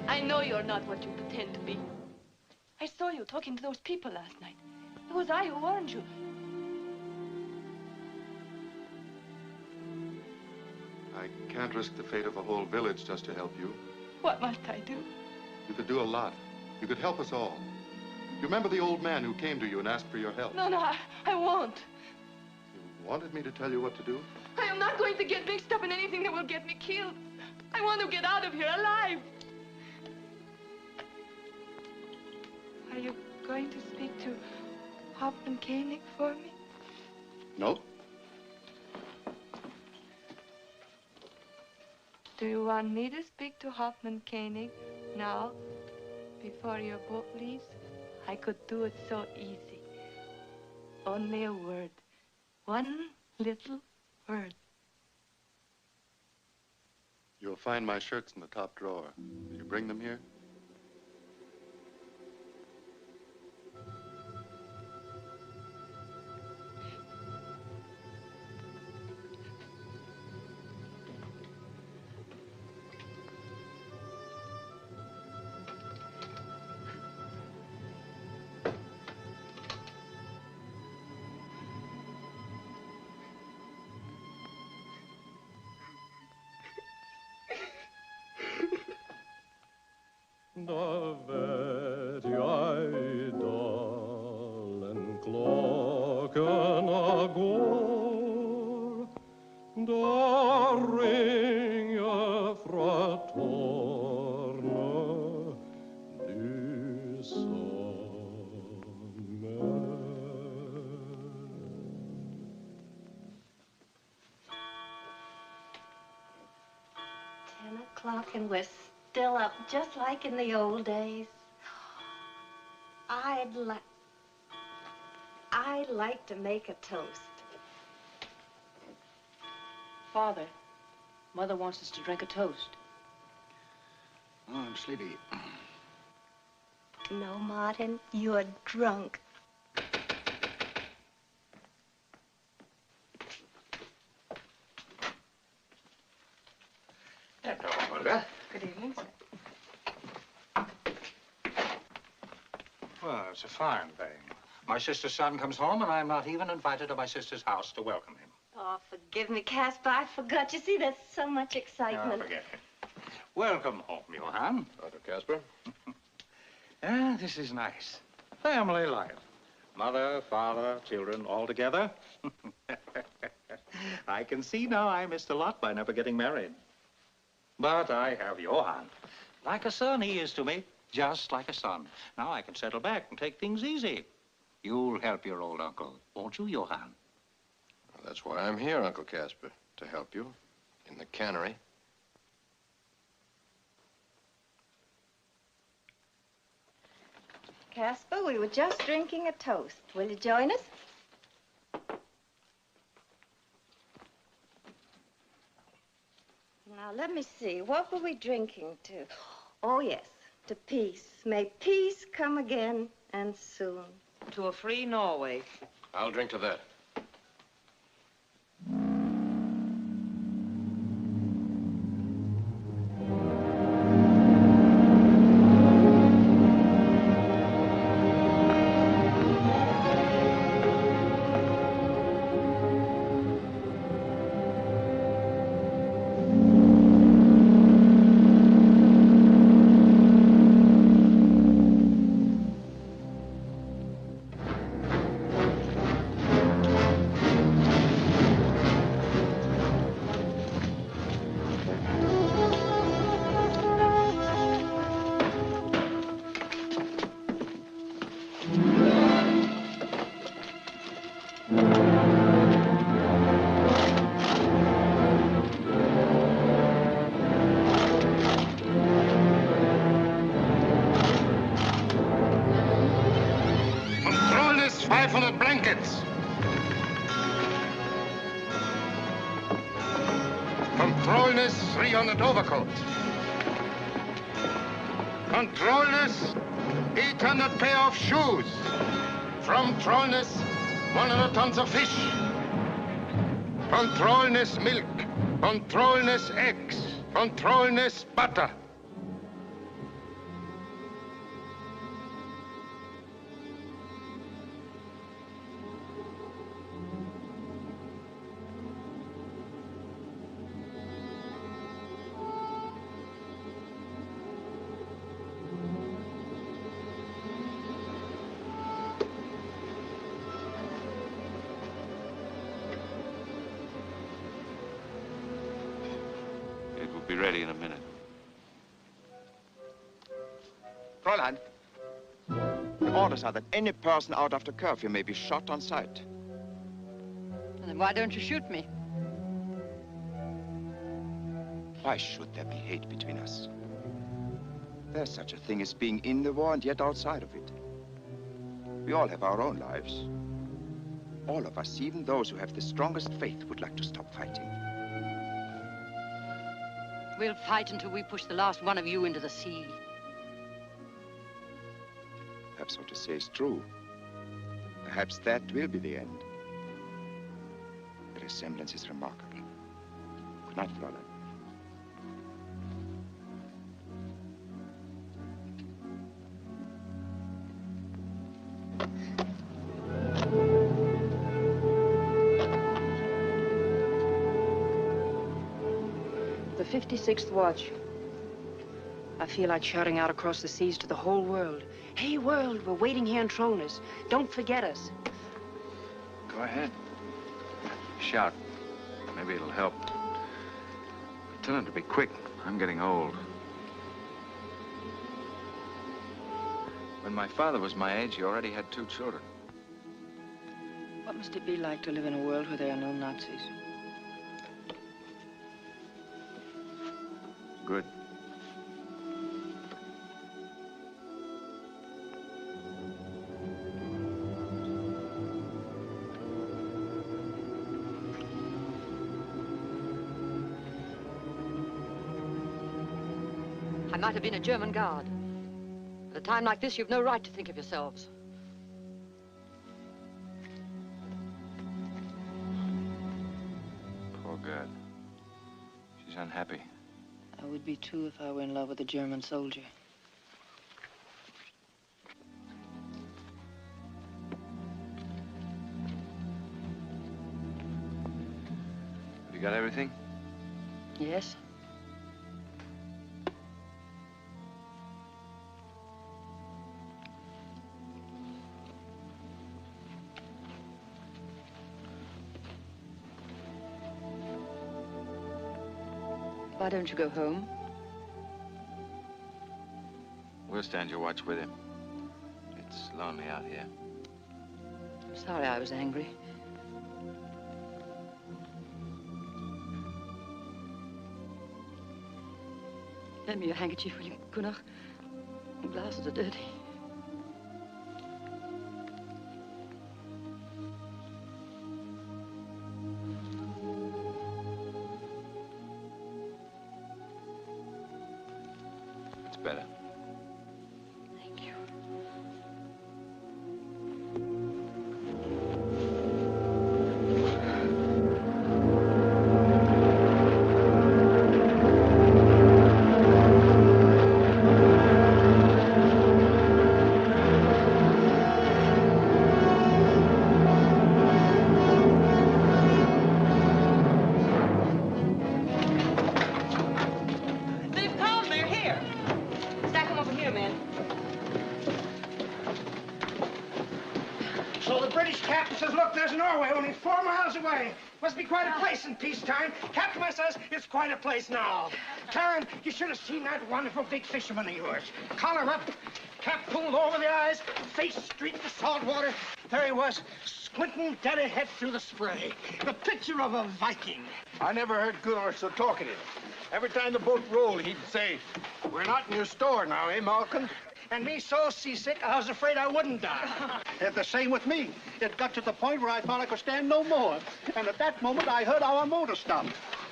I know you're not what you pretend to be. I saw you talking to those people last night. It was I who warned you. I can't risk the fate of a whole village just to help you. What must I do? You could do a lot. You could help us all. You remember the old man who came to you and asked for your help? No, I won't. You wanted me to tell you what to do? I am not going to get mixed up in anything that will get me killed. I want to get out of here alive. Are you going to speak to Hauptmann Koenig for me? No. Do you want me to speak to Hauptmann Koenig now, before your boat leaves? I could do it so easy. Only a word. One little word. You'll find my shirts in the top drawer. Will you bring them here? Da vet jeg dalen klokkene går, da ringer o'clock and we're still up just like in the old days. I'd like to make a toast. Father, Mother wants us to drink a toast. Oh, I'm sleepy. No, Martin, you're drunk. Hello, Mother. Good evening, sir. Well, it's a fine thing. My sister's son comes home, and I'm not even invited to my sister's house to welcome him. Oh, forgive me, Casper. I forgot. You see, there's so much excitement. Oh, forget it. Welcome home, Johann. Dr. Casper. This is nice. Family life. Mother, father, children, all together. I can see now I missed a lot by never getting married. But I have Johann. Like a son he is to me, just like a son. Now I can settle back and take things easy. You'll help your old uncle, won't you, Johann? Well, that's why I'm here, Uncle Casper, to help you in the cannery. Casper, we were just drinking a toast. Will you join us? Now, let me see. What were we drinking to? Oh, yes, to peace. May peace come again and soon. To a free Norway. I'll drink to that. Blankets. Controlness 300 overcoats. Controlness 800 pair of shoes. From Trollness 100 tons of fish. Controlness milk. Controlness eggs. Controlness butter. Be ready in a minute. Fräulein, the orders are that any person out after curfew may be shot on sight. Then why don't you shoot me? Why should there be hate between us? There's such a thing as being in the war and yet outside of it. We all have our own lives. All of us, even those who have the strongest faith, would like to stop fighting. We'll fight until we push the last one of you into the sea. Perhaps what to say is true. Perhaps that will be the end. The resemblance is remarkable. Good night, Fräulein. The 56th watch. I feel like shouting out across the seas to the whole world. Hey, world, we're waiting here in Trollness. Don't forget us. Go ahead. Shout. Maybe it'll help. Tell him to be quick. I'm getting old. When my father was my age, he already had 2 children. What must it be like to live in a world where there are no Nazis? Good. I might have been a German guard. At a time like this, you've no right to think of yourselves. Poor girl. She's unhappy. I would be too if I were in love with a German soldier. Have you got everything? Yes? Why don't you go home? We'll stand your watch with him. It's lonely out here. Sorry I was angry. Lend me your handkerchief, will you, Gunnar? The glasses are dirty. It's better. Thank you. They've come. They're here. Stack them over here, man. So the British captain says, look, there's Norway only 4 miles away. Must be quite a place in peacetime. Captain says it's quite a place now. Karen, you should have seen that wonderful big fisherman of yours. Collar up, cap pulled over the eyes, face streaked with salt water. There he was, squinting dead ahead through the spray. The picture of a Viking. I never heard Gunnar so talkative. Every time the boat rolled, he'd say, we're not in your store now, eh, Malcolm? And me so seasick, I was afraid I wouldn't die. It's the same with me. It got to the point where I thought I could stand no more. And at that moment, I heard our motor stop.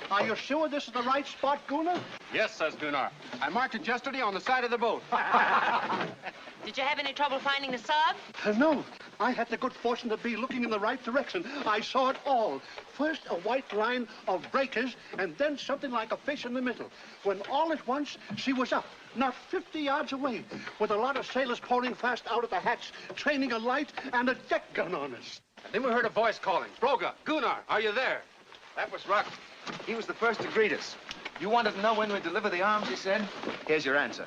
Are you sure this is the right spot, Gunnar? Yes, says Gunnar. I marked it yesterday on the side of the boat. Did you have any trouble finding the sub? No. I had the good fortune to be looking in the right direction. I saw it all. First, a white line of breakers, and then something like a fish in the middle. When all at once, she was up, not 50 yards away, with a lot of sailors pouring fast out of the hatch, training a light and a deck gun on us. And then we heard a voice calling, Broga, Gunnar, are you there? That was Ruck. He was the first to greet us. You wanted to know when we'd deliver the arms, he said? Here's your answer.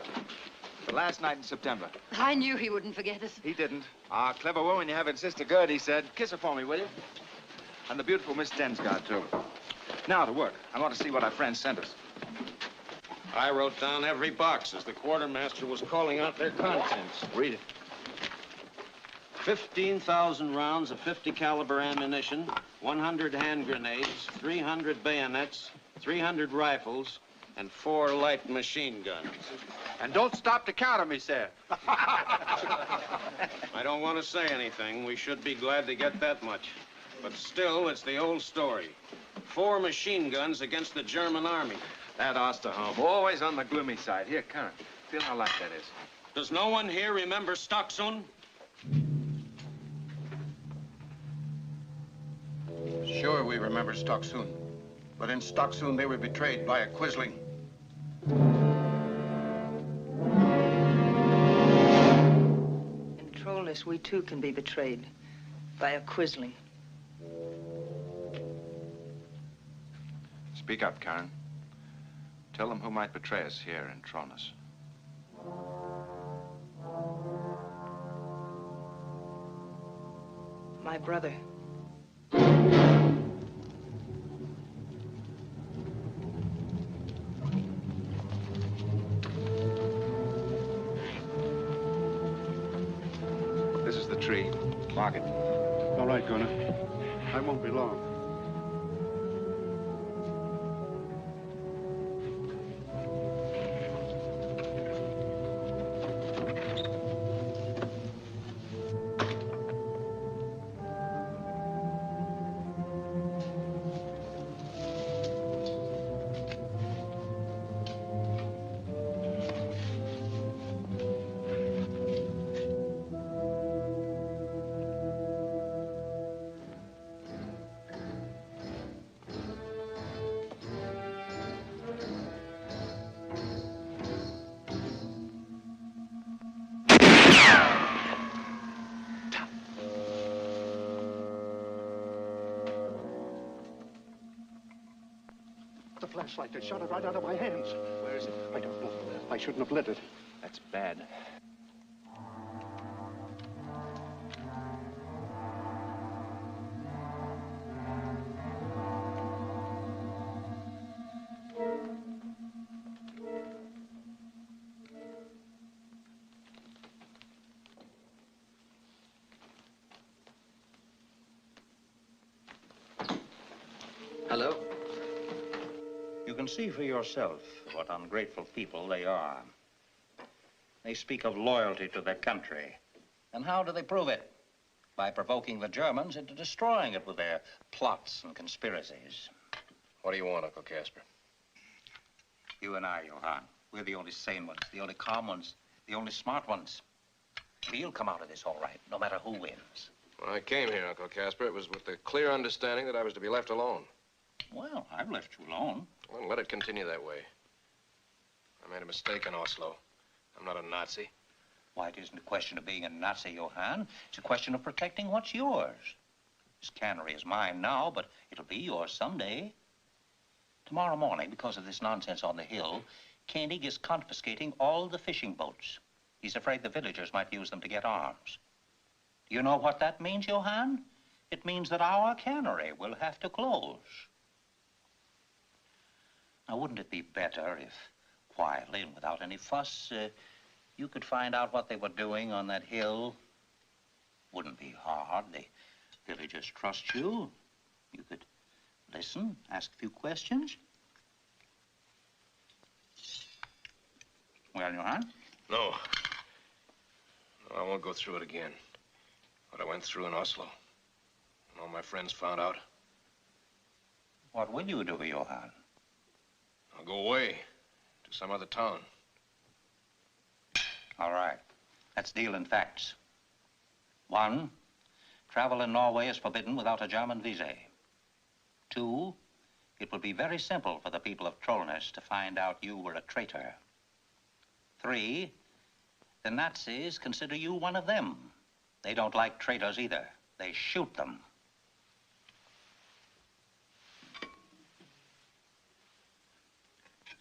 The last night in September. I knew he wouldn't forget us. He didn't. Ah, clever woman you have in Sister Gerd, he said. Kiss her for me, will you? And the beautiful Miss Densgaard, too. Now to work. I want to see what our friends sent us. I wrote down every box as the quartermaster was calling out their contents. Read it. 15,000 rounds of 50 caliber ammunition, 100 hand grenades, 300 bayonets, 300 rifles, and 4 light machine guns. And don't stop to count them, he said. I don't want to say anything. We should be glad to get that much. But still, it's the old story. 4 machine guns against the German army. That Osterholm, always on the gloomy side. Here, Karen, feel how light that is. Does no one here remember Stocksund? Sure, we remember Stocksund. But in Stocksund, they were betrayed by a Quisling. In Trollness, we too can be betrayed by a Quisling. Speak up, Karen. Tell them who might betray us here in Trollness. My brother. This is the tree. Mark it. All right, Gunnar. I won't be long. flashlight. It shot it right out of my hands. Where is it? I don't know. I shouldn't have lit it. That's bad. Hello? You can see for yourself what ungrateful people they are. They speak of loyalty to their country. And how do they prove it? By provoking the Germans into destroying it with their plots and conspiracies. What do you want, Uncle Casper? You and I, Johann, we're the only sane ones, the only calm ones, the only smart ones. We'll come out of this all right, no matter who wins. When I came here, Uncle Casper, it was with the clear understanding that I was to be left alone. Well, I've left you alone. Well, let it continue that way. I made a mistake in Oslo. I'm not a Nazi. Why, it isn't a question of being a Nazi, Johann. It's a question of protecting what's yours. This cannery is mine now, but it'll be yours someday. Tomorrow morning, because of this nonsense on the hill, Koenig is confiscating all the fishing boats. He's afraid the villagers might use them to get arms. Do you know what that means, Johann? It means that our cannery will have to close. Now, wouldn't it be better if, quietly and without any fuss, you could find out what they were doing on that hill? Wouldn't be hard. The villagers trust you. You could listen, ask a few questions. Well, Johann? No. No, I won't go through it again. What I went through in Oslo. And all my friends found out. What will you do, Johann? I'll go away to some other town. All right. Let's deal in facts. 1, travel in Norway is forbidden without a German visa. 2, it would be very simple for the people of Trollnäs to find out you were a traitor. 3, the Nazis consider you one of them. They don't like traitors either. They shoot them.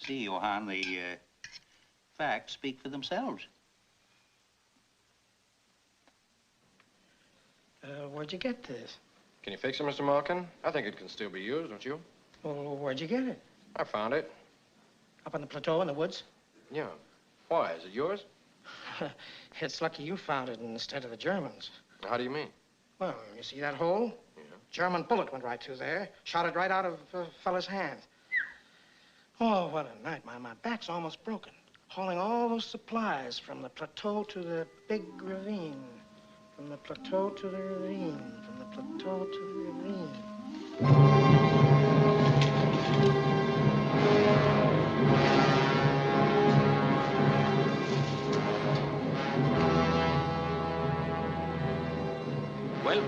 See, Johann, the facts speak for themselves. Where'd you get this? Can you fix it, Mr. Malkin? I think it can still be used, don't you? Well, where'd you get it? I found it. Up on the plateau in the woods? Yeah. Why? Is it yours? It's lucky you found it instead of the Germans. How do you mean? Well, you see that hole? Yeah. German bullet went right through there, shot it right out of a fella's hand. Oh, what a night. My back's almost broken. Hauling all those supplies from the plateau to the big ravine. From the plateau to the ravine. From the plateau to the ravine. Well,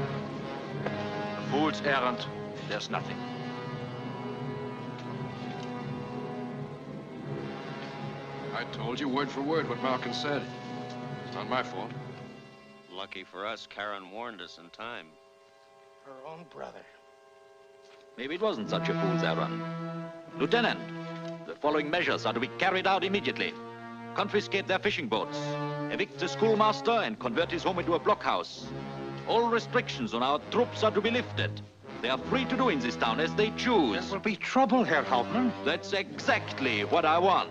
a fool's errand, there's nothing. I told you word for word what Malkin said. It's not my fault. Lucky for us, Karen warned us in time. Her own brother. Maybe it wasn't such a fool's errand. Lieutenant, the following measures are to be carried out immediately. Confiscate their fishing boats, evict the schoolmaster, and convert his home into a blockhouse. All restrictions on our troops are to be lifted. They are free to do in this town as they choose. There will be trouble, Herr Hauptmann. That's exactly what I want.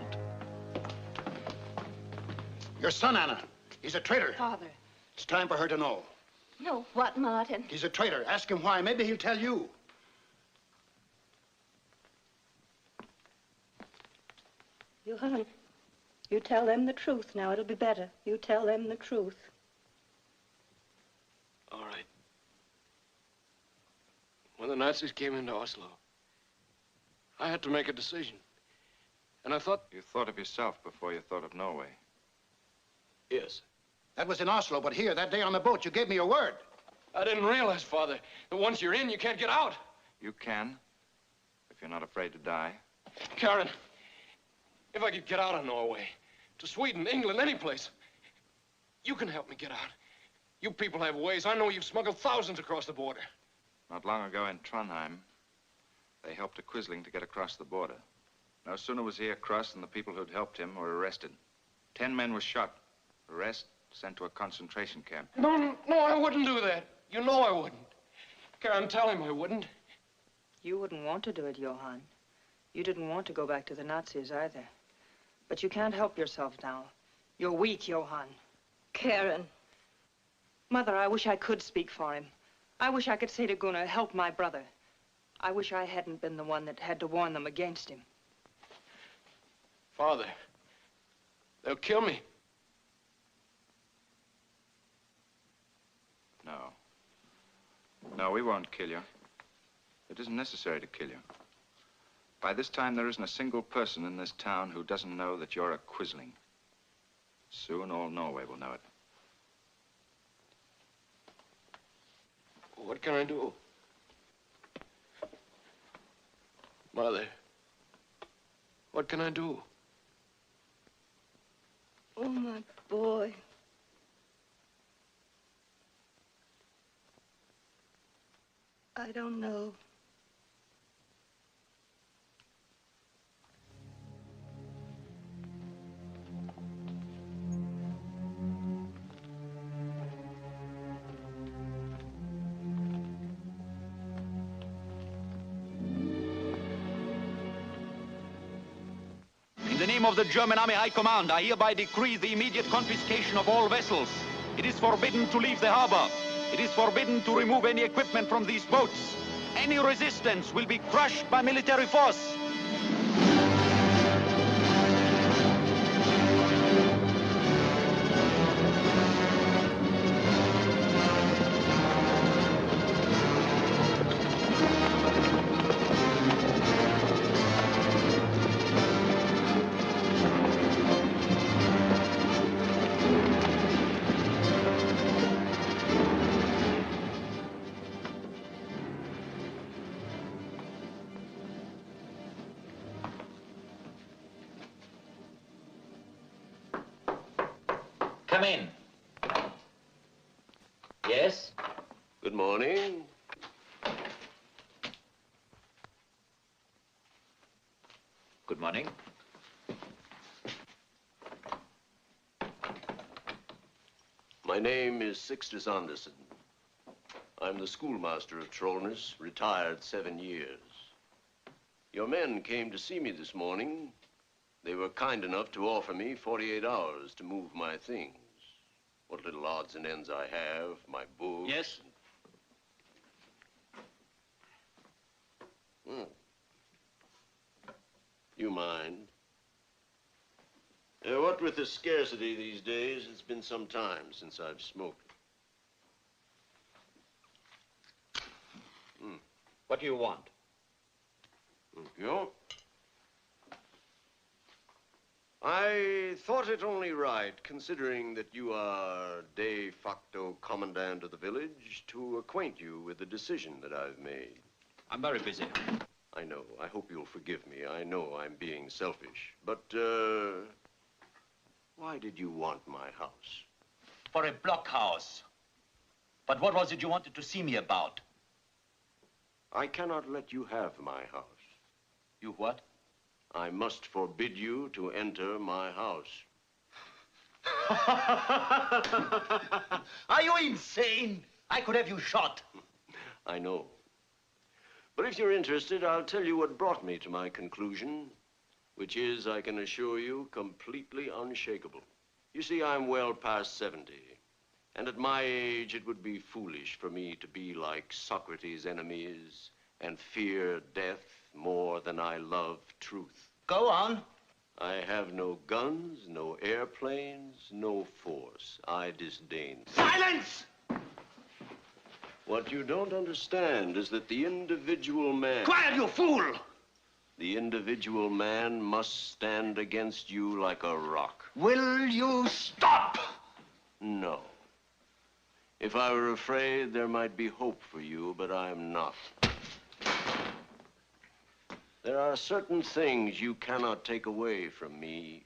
Your son, Anna. He's a traitor. Father. It's time for her to know. No, what, Martin? He's a traitor. Ask him why. Maybe he'll tell you. Johann, you tell them the truth now. It'll be better. You tell them the truth. All right. When the Nazis came into Oslo, I had to make a decision. And I thought... You thought of yourself before you thought of Norway. Yes. That was in Oslo, but here, that day on the boat, you gave me your word. I didn't realize, Father, that once you're in, you can't get out. You can, if you're not afraid to die. Karen, if I could get out of Norway, to Sweden, England, any place, you can help me get out. You people have ways. I know you've smuggled thousands across the border. Not long ago in Trondheim, they helped a Quisling to get across the border. No sooner was he across than the people who'd helped him were arrested. 10 men were shot. The rest sent to a concentration camp. No, I wouldn't do that. You know I wouldn't. Karen, tell him I wouldn't. You wouldn't want to do it, Johann. You didn't want to go back to the Nazis either. But you can't help yourself now. You're weak, Johann. Karen. Mother, I wish I could speak for him. I wish I could say to Gunnar, help my brother. I wish I hadn't been the one that had to warn them against him. Father, they'll kill me. No. No, we won't kill you. It isn't necessary to kill you. By this time, there isn't a single person in this town who doesn't know that you're a quisling. Soon, all Norway will know it. What can I do? Mother, what can I do? Oh, my boy. I don't know. In the name of the German Army High Command, I hereby decree the immediate confiscation of all vessels. It is forbidden to leave the harbor. It is forbidden to remove any equipment from these boats. Any resistance will be crushed by military force. Come in. Yes? Good morning. Good morning. My name is Sixtus Anderson. I'm the schoolmaster of Trollness, retired 7 years. Your men came to see me this morning. They were kind enough to offer me 48 hours to move my things. What little odds and ends I have, my books. Yes? You mind? What with the scarcity these days, it's been some time since I've smoked. What do you want? Thank you. I thought it only right, considering that you are de facto commandant of the village, to acquaint you with the decision that I've made. I'm very busy. I know. I hope you'll forgive me. I know I'm being selfish. But, why did you want my house? For a blockhouse. But what was it you wanted to see me about? I cannot let you have my house. You what? I must forbid you to enter my house. Are you insane? I could have you shot. I know. But if you're interested, I'll tell you what brought me to my conclusion, which is, I can assure you, completely unshakable. You see, I'm well past 70, and at my age, it would be foolish for me to be like Socrates' enemies and fear death more than I love truth. Go on. I have no guns, no airplanes, no force. I disdain. Silence! What you don't understand is that the individual man... Quiet, you fool! The individual man must stand against you like a rock. Will you stop? No. If I were afraid, there might be hope for you, but I'm not. There are certain things you cannot take away from me.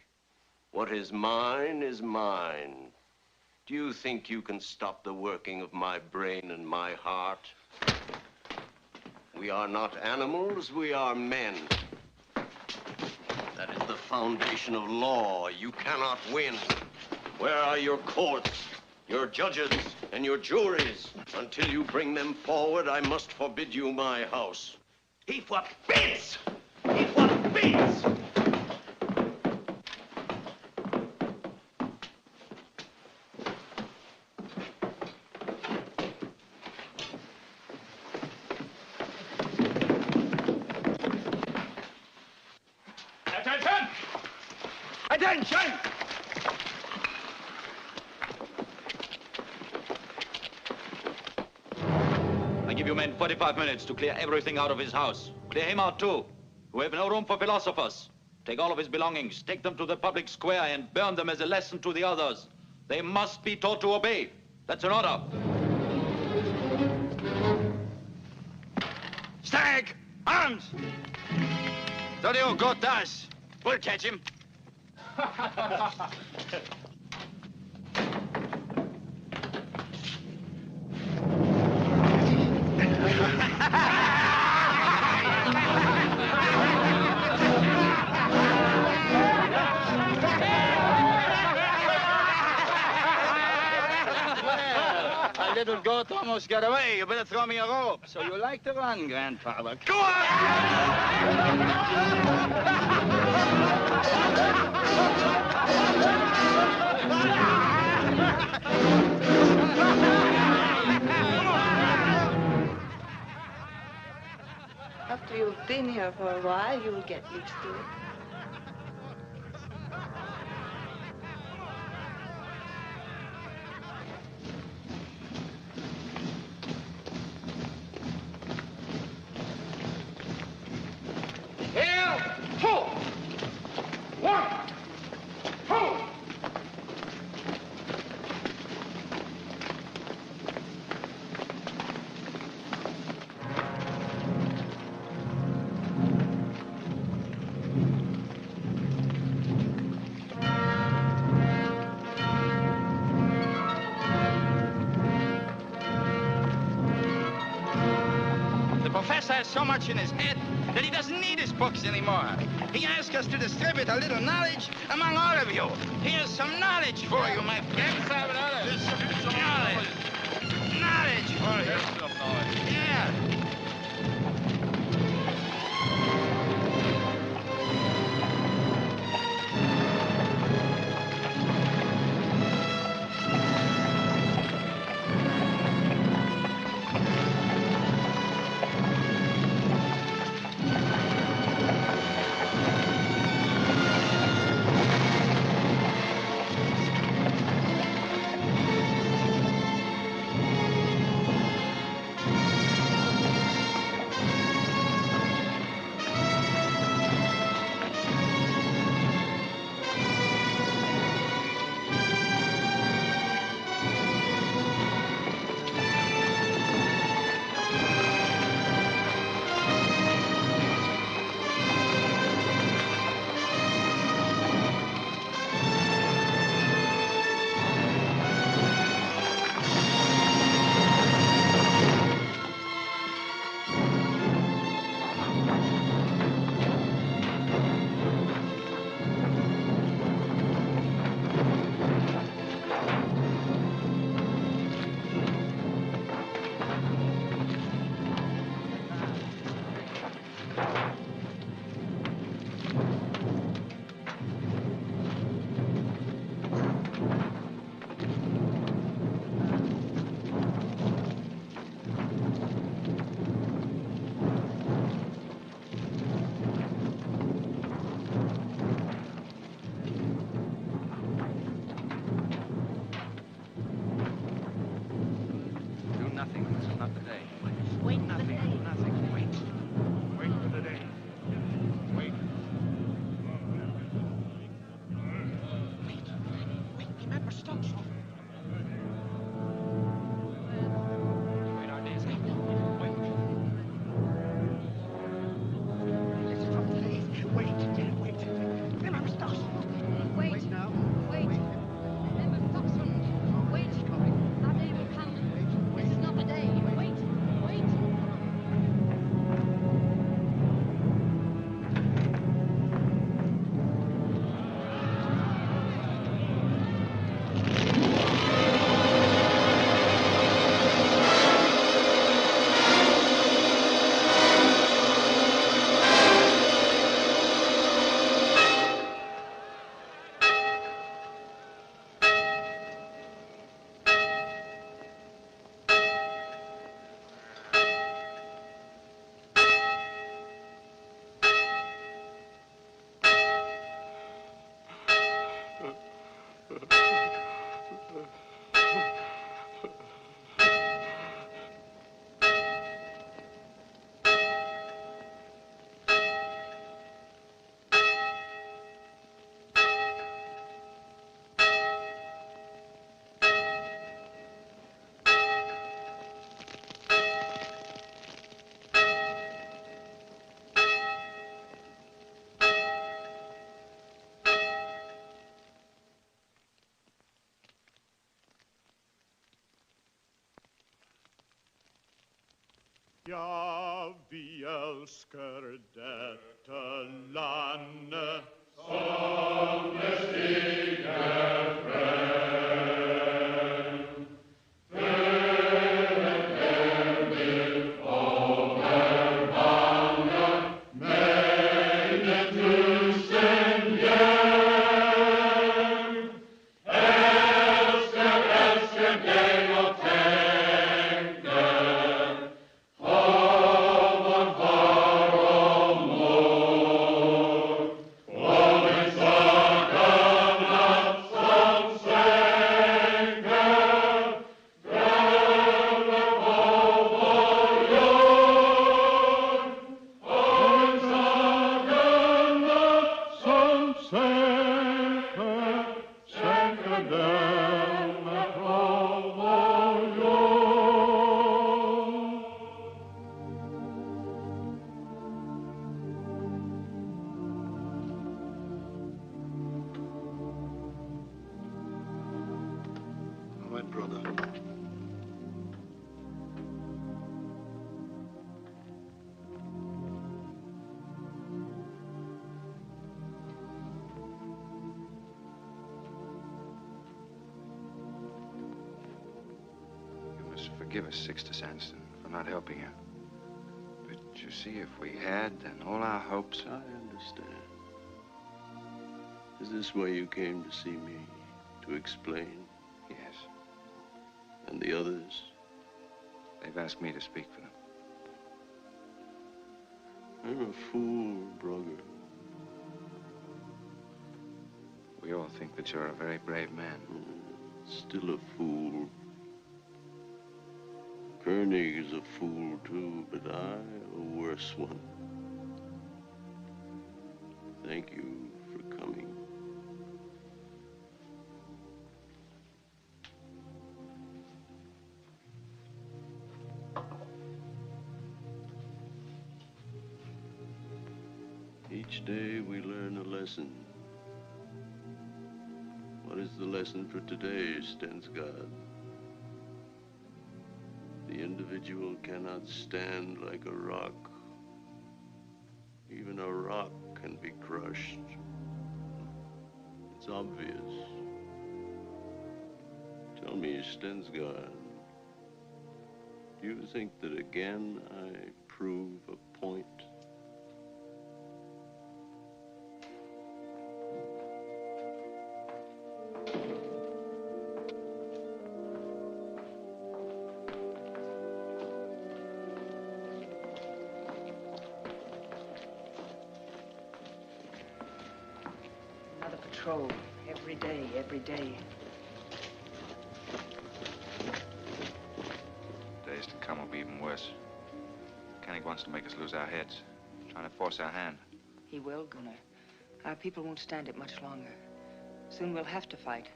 What is mine is mine. Do you think you can stop the working of my brain and my heart? We are not animals, we are men. That is the foundation of law. You cannot win. Where are your courts, your judges, and your juries? Until you bring them forward, I must forbid you my house. He forbids! He forbids! Attention! Attention! I give you men 45 minutes to clear everything out of his house. Clear him out, too. We have no room for philosophers. Take all of his belongings, take them to the public square, and burn them as a lesson to the others. They must be taught to obey. That's an order. Stag! Arms! Don't you got us? We'll catch him. A little goat almost got away. You better throw me a rope. So you like to run, grandfather. Go on! After you've been here for a while, you'll get used to it. Here! Ho! One! Ho! The professor has so much in his head that he doesn't need his books anymore. He asks us to distribute a little knowledge among all of you. Here's some knowledge for you, my friends. Here's some knowledge. Knowledge for you. Yeah. Ja, vi älskar detta land som stiger fram. Fören vill övervanna mängden tusen järn. Älskar, älskar dig och tänker på vår far och mor, och den sagan som sänker drömmer på vår jord, och den sagan som sänker drömmer på vår jord. All right, brother. You must forgive us, Sixter Sandston, for not helping you. But you see, if we had, then all our hopes... I understand. Is this why you came to see me? To explain? Yes. And the others? They've asked me to speak for them. I'm a fool, brother. We all think that you're a very brave man. Still a fool. Koenig is a fool, too, but I, a worse one. Thank you for coming. Each day we learn a lesson. What is the lesson for today, Stensgaard? The individual cannot stand like a rock. Even a rock can be crushed. It's obvious. Tell me, Stensgaard, do you think that again I prove a point? Another patrol. Every day, every day. Days to come will be even worse. Koenig wants to make us lose our heads, trying to force our hand. He will, Gunnar. Our people won't stand it much longer. Soon we'll have to fight.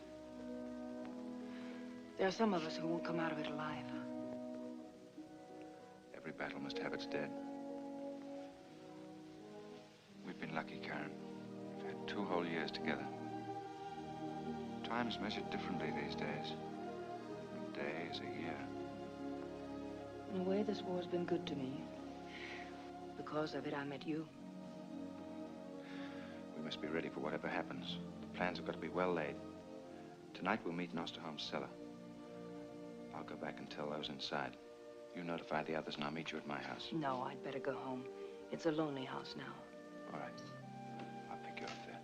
There are some of us who won't come out of it alive. Every battle must have its dead. We've been lucky, Karen. We've had 2 whole years together. Time's measured differently these days. A day is a year. In a way, this war's been good to me. Because of it, I met you. We must be ready for whatever happens. The plans have got to be well laid. Tonight we'll meet in Osterholm's cellar. I'll go back and tell those inside. You notify the others and I'll meet you at my house. No, I'd better go home. It's a lonely house now. All right. I'll pick you up there.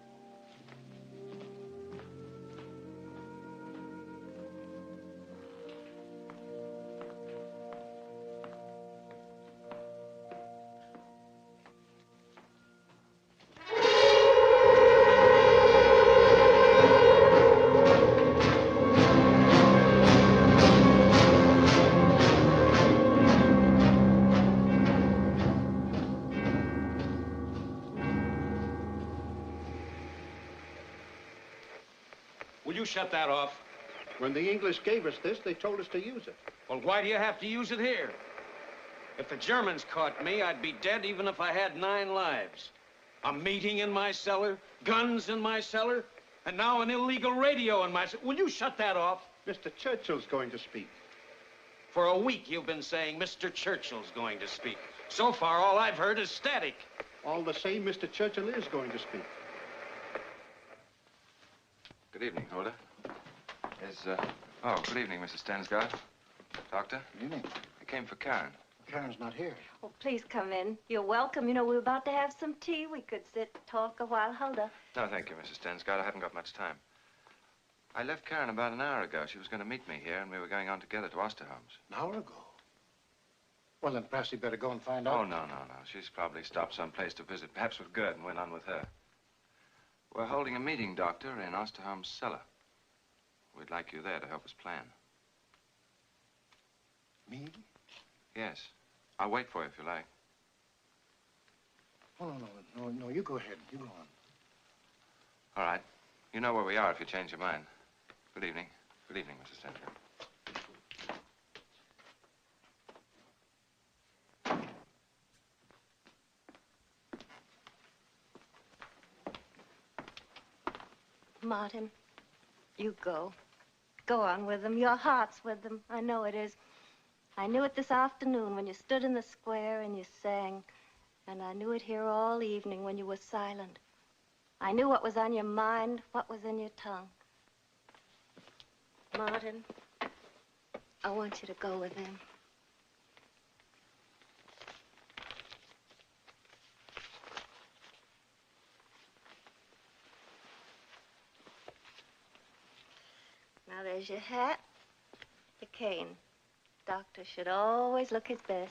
Will you shut that off? When the English gave us this, they told us to use it. Well, why do you have to use it here? If the Germans caught me, I'd be dead even if I had 9 lives. A meeting in my cellar, guns in my cellar, and now an illegal radio in my cellar. Will you shut that off? Mr. Churchill's going to speak. For a week, you've been saying Mr. Churchill's going to speak. So far, all I've heard is static. All the same, Mr. Churchill is going to speak. Good evening, Holder. Oh, good evening, Mrs. Stensgaard. Doctor? Good evening. I came for Karen. Karen's not here. Oh, please come in. You're welcome. You know, we were about to have some tea. We could sit, talk a while. Huldah. No, thank you, Mrs. Stensgaard. I haven't got much time. I left Karen about an hour ago. She was going to meet me here, and we were going on together to Osterholm's. An hour ago? Well, then perhaps you'd better go and find out. Oh, no. She's probably stopped someplace to visit, perhaps with Gerd, and went on with her. We're holding a meeting, Doctor, in Osterholm's cellar. We'd like you there to help us plan. Me? Yes. I'll wait for you if you like. Oh, no, you go ahead. You go on. All right. You know where we are if you change your mind. Good evening. Good evening, Mrs. Stensgaard. Martin, you go. Go on with them. Your heart's with them. I know it is. I knew it this afternoon when you stood in the square and you sang. And I knew it here all evening when you were silent. I knew what was on your mind, what was in your tongue. Martin, I want you to go with him. Now, there's your hat, your cane. Doctor should always look his best.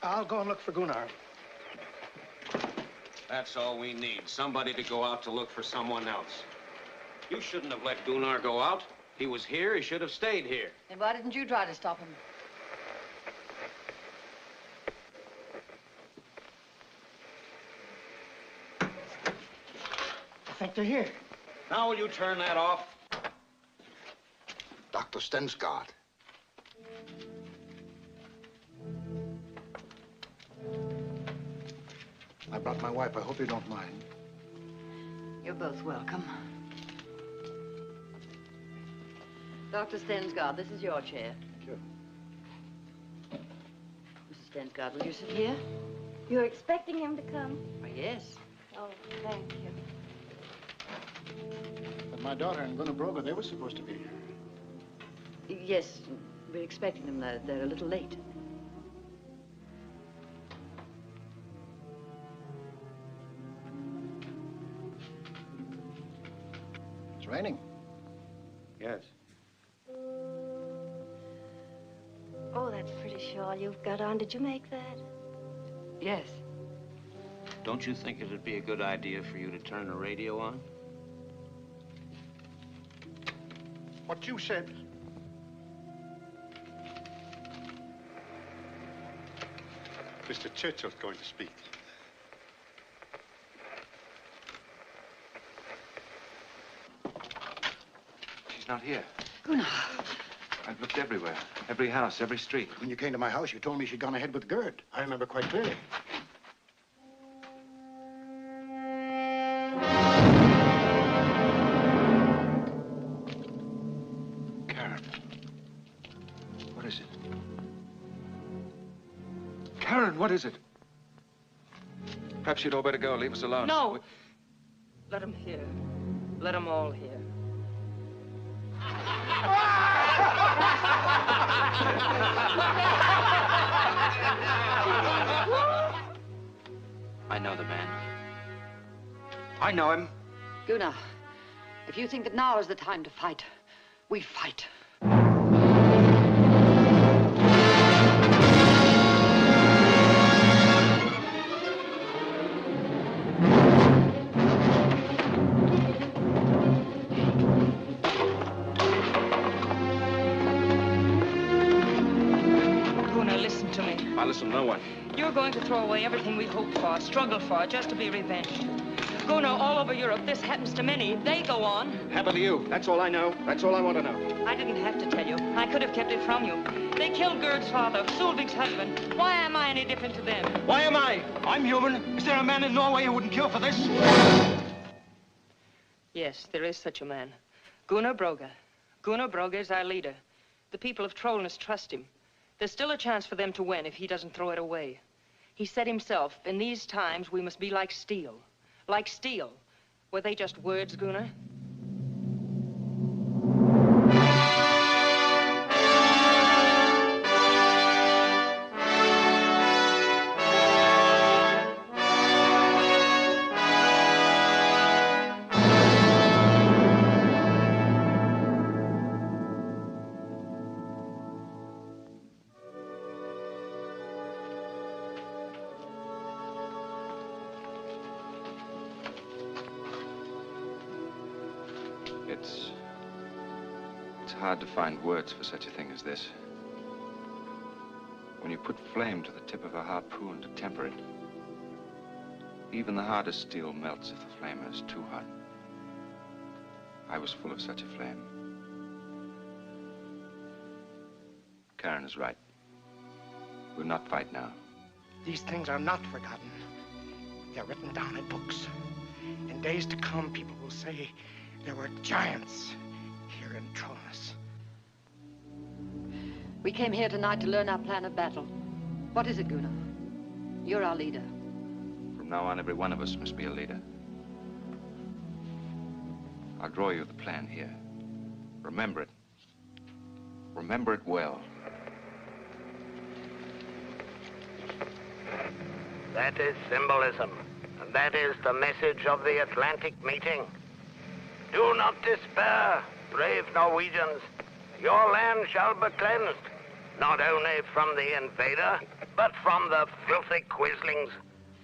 I'll go and look for Gunnar. That's all we need. Somebody to go out to look for someone else. You shouldn't have let Gunnar go out. He was here. He should have stayed here. Then why didn't you try to stop him? I think they're here. Now will you turn that off? Dr. Stensgaard. I brought my wife. I hope you don't mind. You're both welcome. Dr. Stensgaard, this is your chair. Sure. Mrs. Stensgaard, will you sit here? You're expecting him to come? Oh, yes. Oh, thank you. But my daughter and Gunnar Broga, they were supposed to be here. Yes, we're expecting them. They're a little late. It's raining. Yes. Oh, that's pretty shawl you've got on. Did you make that? Yes. Don't you think it'd be a good idea for you to turn the radio on? What you said. Mr. Churchill's going to speak. She's not here. Gunnar. I've looked everywhere. Every house, every street. When you came to my house, you told me she'd gone ahead with Gerd. I remember quite clearly. Karen. What is it? Karen, what is it? Perhaps you'd all better go. Leave us alone. No. Let them hear. Let them all hear. I know the man. I know him. Gunnar, if you think that now is the time to fight, we fight. Gunnar, listen to me. listen to no one. You're going to throw away everything we hoped for, struggled for, just to be revenged. Gunnar, all over Europe, this happens to many. They go on. Happened to you. That's all I know. That's all I want to know. I didn't have to tell you. I could have kept it from you. They killed Gerd's father, Solvig's husband. Why am I any different to them? Why am I? I'm human. Is there a man in Norway who wouldn't kill for this? Yes, there is such a man. Gunnar Brogge. Gunnar Brogge is our leader. The people of Trollnäs trust him. There's still a chance for them to win if he doesn't throw it away. He said himself, in these times, we must be like steel. Like steel. Were they just words, Gunnar? It's hard to find words for such a thing as this. When you put flame to the tip of a harpoon to temper it, even the hardest steel melts if the flame is too hot. I was full of such a flame. Karen is right. We'll not fight now. These things are not forgotten. They're written down in books. In days to come, people will say there were giants here in Trollnäs. We came here tonight to learn our plan of battle. What is it, Gunnar? You're our leader. From now on, every one of us must be a leader. I'll draw you the plan here. Remember it. Remember it well. That is symbolism, and that is the message of the Atlantic meeting. Do not despair, brave Norwegians. Your land shall be cleansed, not only from the invader, but from the filthy quislings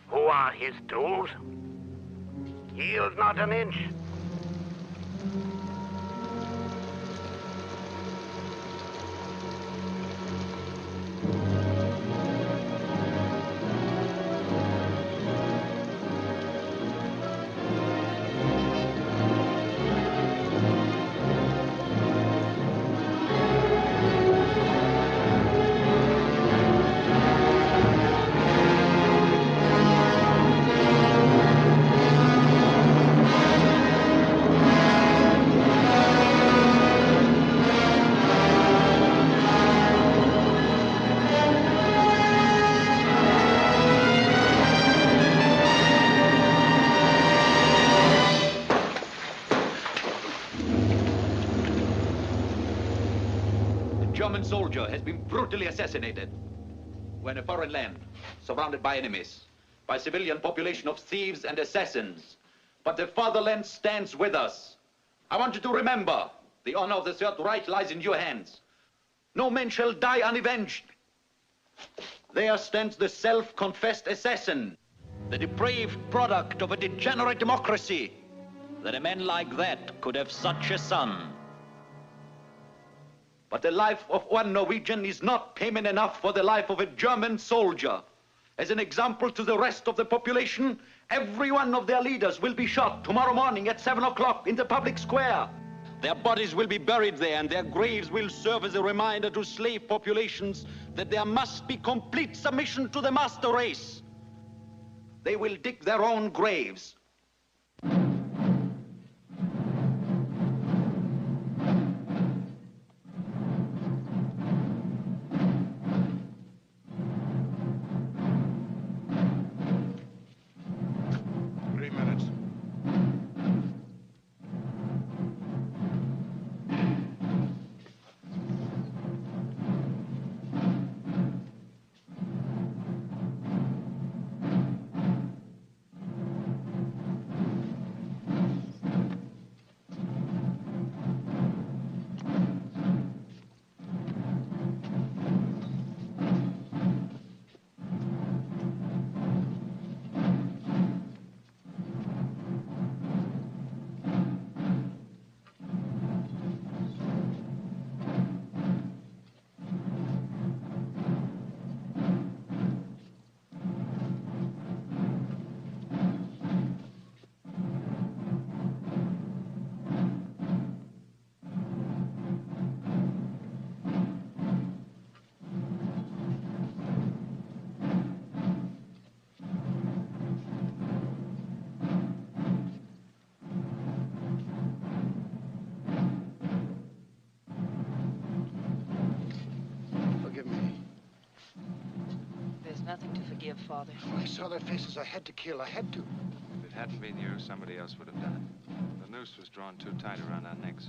who are his tools. Yield not an inch. German soldier has been brutally assassinated. We're in a foreign land, surrounded by enemies, by a civilian population of thieves and assassins. But the fatherland stands with us. I want you to remember, the honor of the Third Reich lies in your hands. No man shall die unavenged. There stands the self-confessed assassin, the depraved product of a degenerate democracy. That a man like that could have such a son. But the life of one Norwegian is not payment enough for the life of a German soldier. As an example to the rest of the population, every one of their leaders will be shot tomorrow morning at 7 o'clock in the public square. Their bodies will be buried there, and their graves will serve as a reminder to slave populations that there must be complete submission to the master race. They will dig their own graves. Nothing to forgive, Father. I saw their faces. I had to kill. I had to. If it hadn't been you, somebody else would have done it. The noose was drawn too tight around our necks.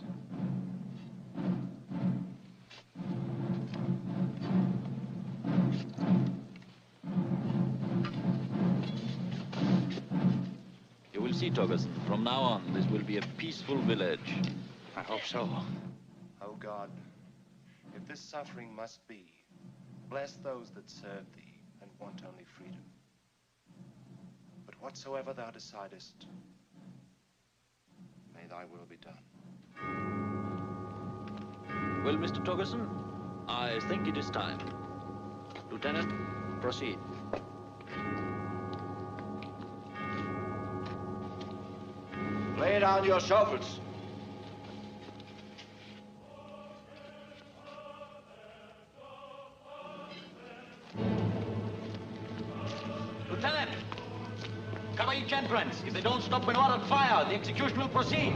You will see, Torgerson. From now on, this will be a peaceful village. I hope so. O God, if this suffering must be, bless those that serve thee and want only freedom. But whatsoever thou decidest, may thy will be done. Well, Mr. Torgerson, I think it is time. Lieutenant, proceed. Lay down your shovels. Lieutenant! Cover each entrance. If they don't stop when ordered fire, the execution will proceed.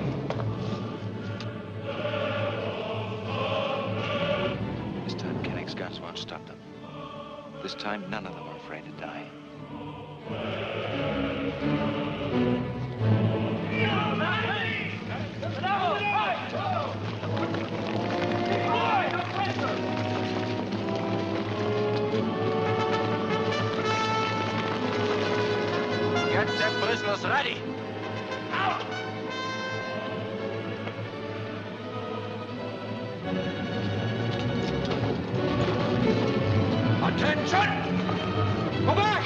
This time, Koenig's guns won't stop them. This time, none of them are afraid to die. Get them prisoners ready. Out! Attention! Go back!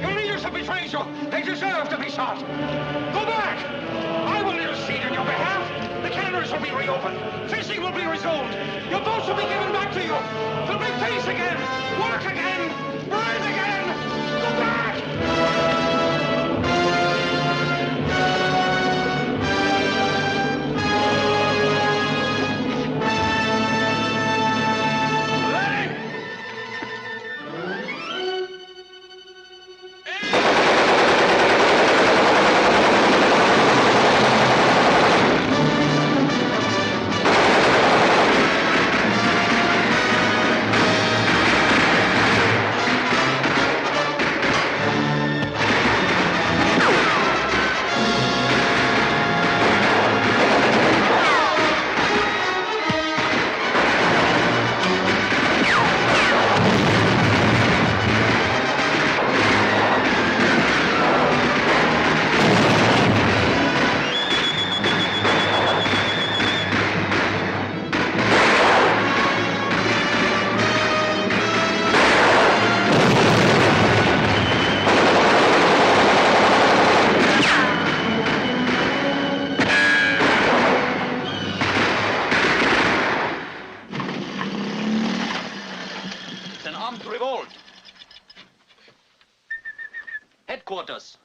Your leaders have betrayed you. They deserve to be shot. Go back! I will intercede on your behalf. The canneries will be reopened. Fishing will be resumed. Your boats will be given back to you. There'll be peace again. Work again. Breathe again. Go back!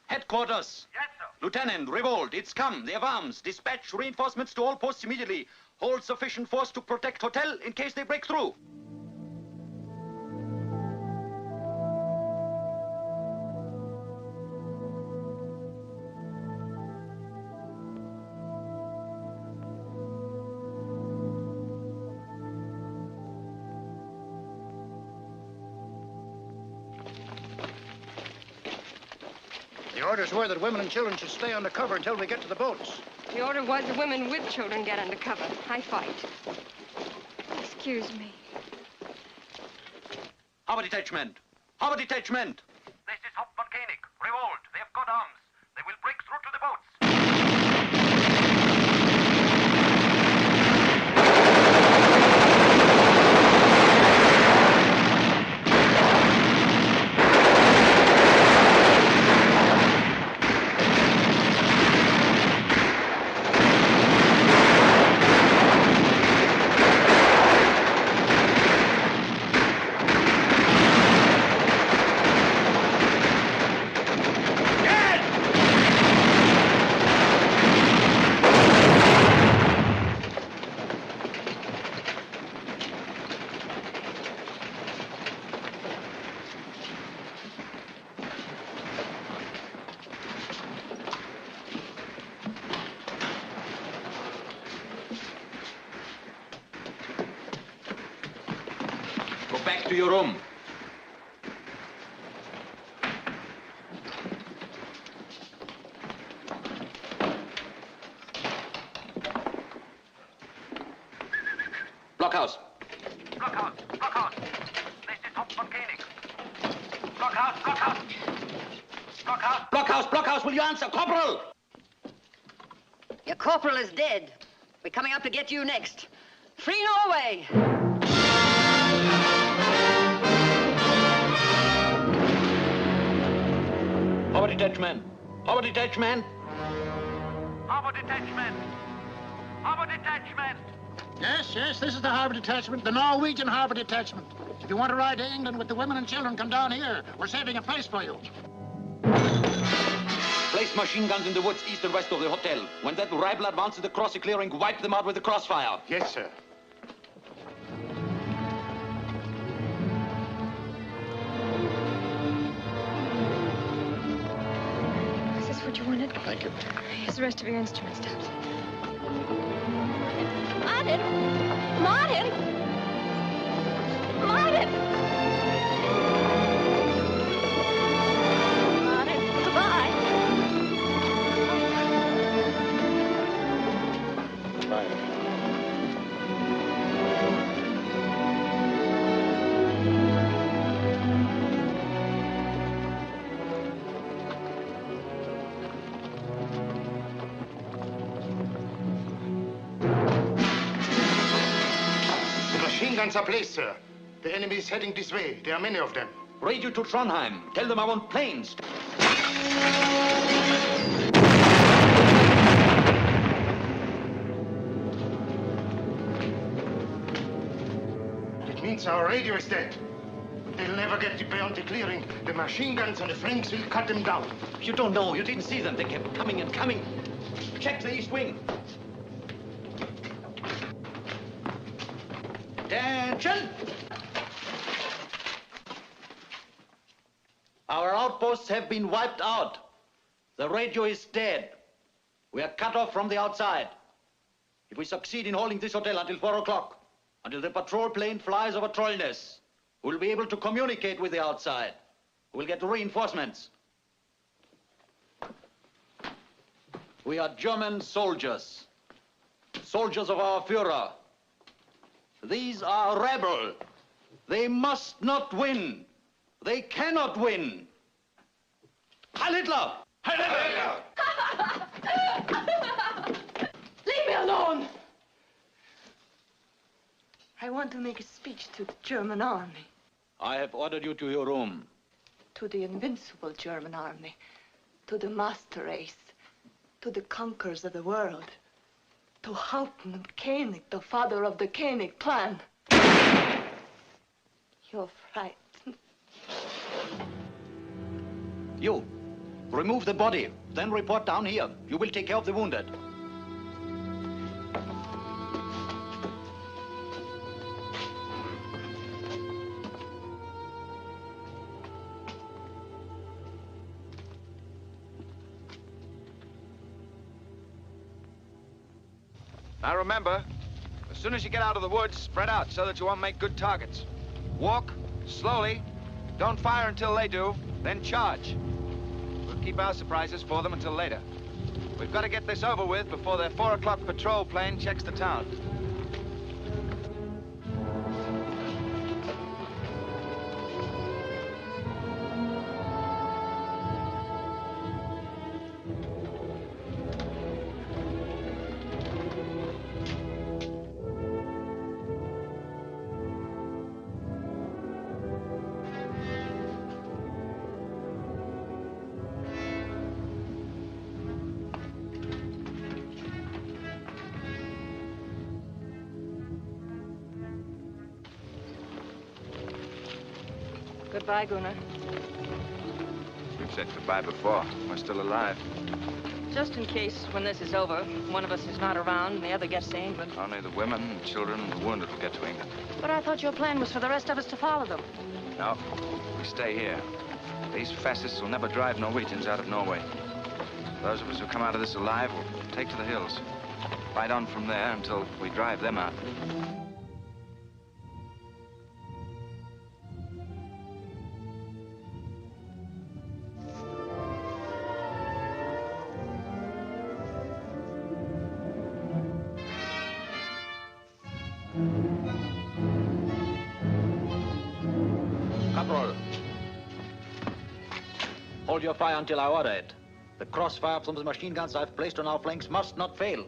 Headquarters. Yes, sir. Lieutenant, revolt. It's come. They have arms. Dispatch reinforcements to all posts immediately. Hold sufficient force to protect hotel in case they break through. The orders were that women and children should stay under cover until we get to the boats. The order was the women with children get under cover. I fight. Excuse me. Our detachment. Our detachment. This is Hauptmann Koenig. Revolt. They have got arms. They will break through to the boats. Go back to your room. Blockhaus. Blockhaus, Blockhaus. This is Haupt von Koenig. Blockhaus, Blockhaus. Blockhaus. Blockhaus, Blockhaus, will you answer? Corporal! Your corporal is dead. We're coming up to get you next. Free Norway! Harbor detachment. Harbor detachment. Harbor detachment. Harbor detachment. Yes, this is the Harbor Detachment, the Norwegian Harbor Detachment. If you want to ride to England with the women and children, come down here. We're saving a place for you. Place machine guns in the woods east and west of the hotel. When that rival advances across the clearing, wipe them out with the crossfire. Yes, sir. Is this what you wanted? Thank you. Here's the rest of your instrument stuff. Martin! Martin! Martin! Martin, goodbye. The machine guns are placed, sir. The enemy is heading this way. There are many of them. Radio to Trondheim. Tell them I want planes. It means our radio is dead. They'll never get beyond the clearing. The machine guns on the flanks will cut them down. You don't know. You didn't see them. They kept coming and coming. Check the east wing. Attention! Our outposts have been wiped out. The radio is dead. We are cut off from the outside. If we succeed in holding this hotel until 4 o'clock, until the patrol plane flies over Trollnäs, we'll be able to communicate with the outside. We'll get reinforcements. We are German soldiers. Soldiers of our Führer. These are rebel. They must not win. They cannot win. Heil Hitler! Heil Hitler! Leave me alone! I want to make a speech to the German army, I have ordered you to your room. to the invincible German army, to the master race, to the conquerors of the world, to Hauptmann Koenig, the father of the Koenig clan. You're frightened. You, remove the body, then report down here. You will take care of the wounded. Now remember, as soon as you get out of the woods, spread out so that you won't make good targets. Walk slowly. Don't fire until they do, then charge. We'll keep our surprises for them until later. We've got to get this over with before their 4 o'clock patrol plane checks the town. Goodbye, Gunnar. We've said goodbye before. We're still alive. Just in case, when this is over, one of us is not around and the other gets to England. Only the women and children and the wounded will get to England. But I thought your plan was for the rest of us to follow them. No, we stay here. These fascists will never drive Norwegians out of Norway. Those of us who come out of this alive will take to the hills. Fight on from there until we drive them out. Corporal, hold your fire until I order it. The crossfire from the machine guns I've placed on our flanks must not fail.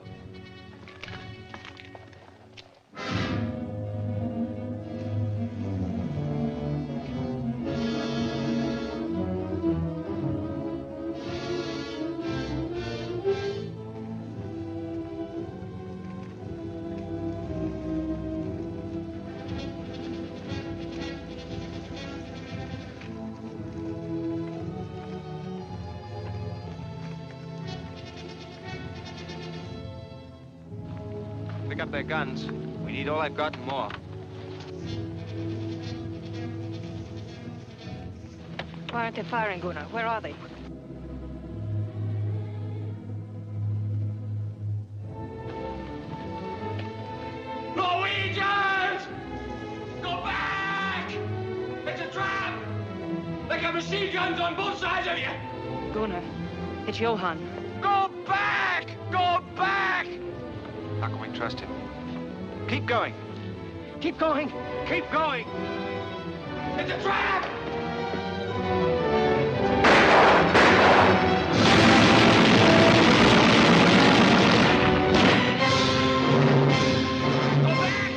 Pick up their guns. We need all I've got and more. Why aren't they firing, Gunnar? Where are they? Norwegians! Go back! It's a trap! They got machine guns on both sides of you! Gunnar, it's Johan. Go back! Go back! How can we trust him? Keep going. Keep going! Keep going! It's a trap! Go back!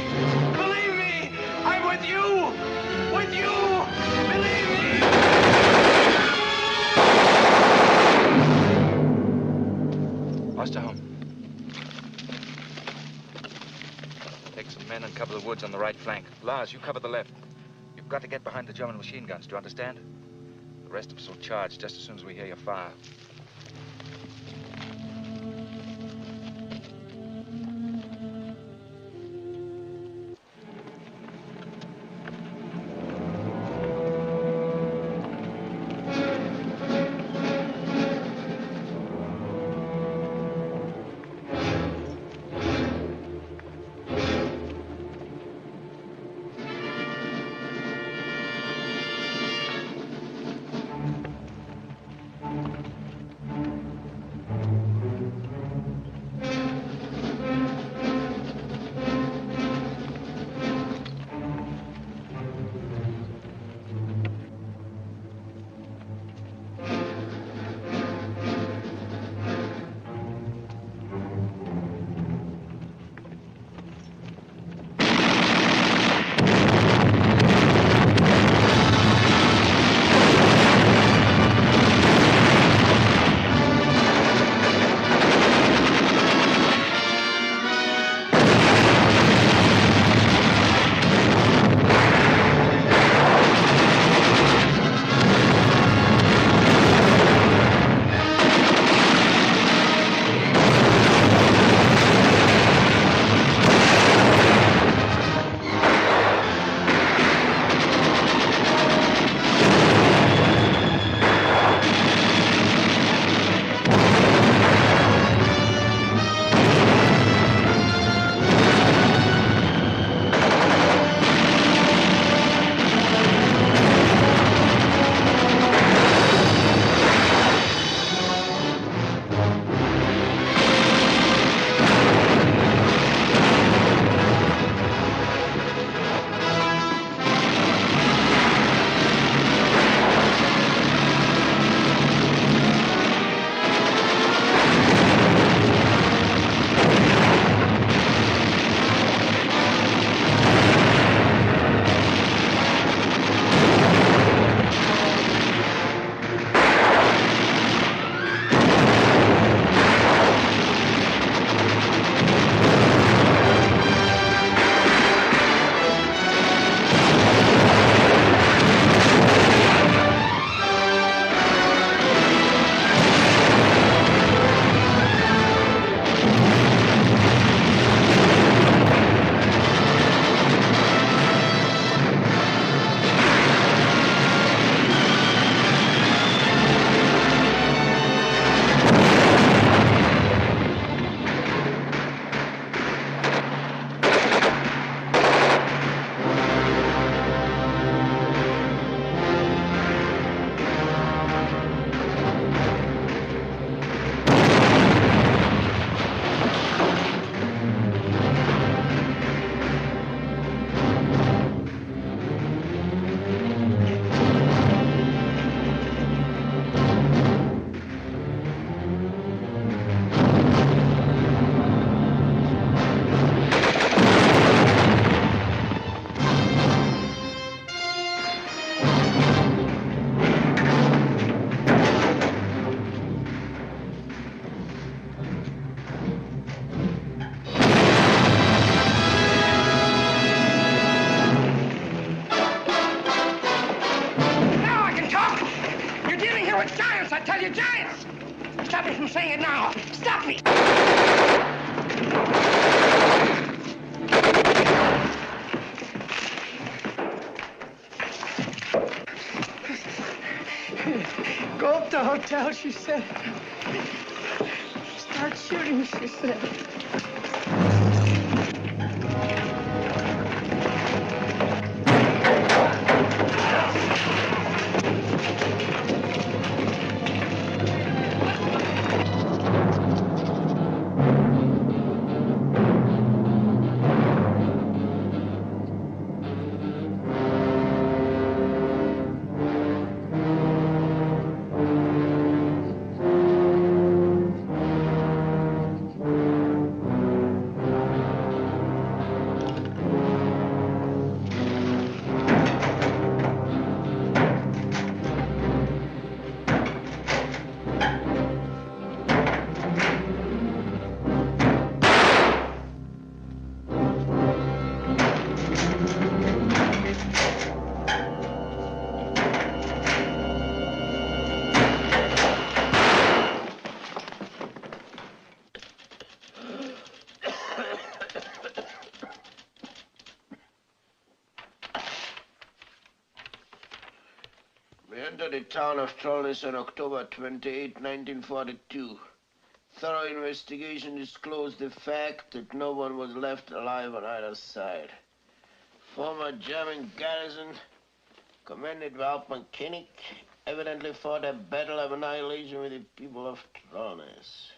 Believe me! I'm with you! With you! Believe me! Osterholm. Take some men and cover the woods on the right flank. Lars, you cover the left. You've got to get behind the German machine guns, do you understand? The rest of us will charge just as soon as we hear your fire. say it now. Stop me! Go up to the hotel, she said. Start shooting, she said. We entered the town of Trollness on October 28, 1942. Thorough investigation disclosed the fact that no one was left alive on either side. Former German garrison, commanded by Hauptmann Koenig, evidently fought a battle of annihilation with the people of Trollness.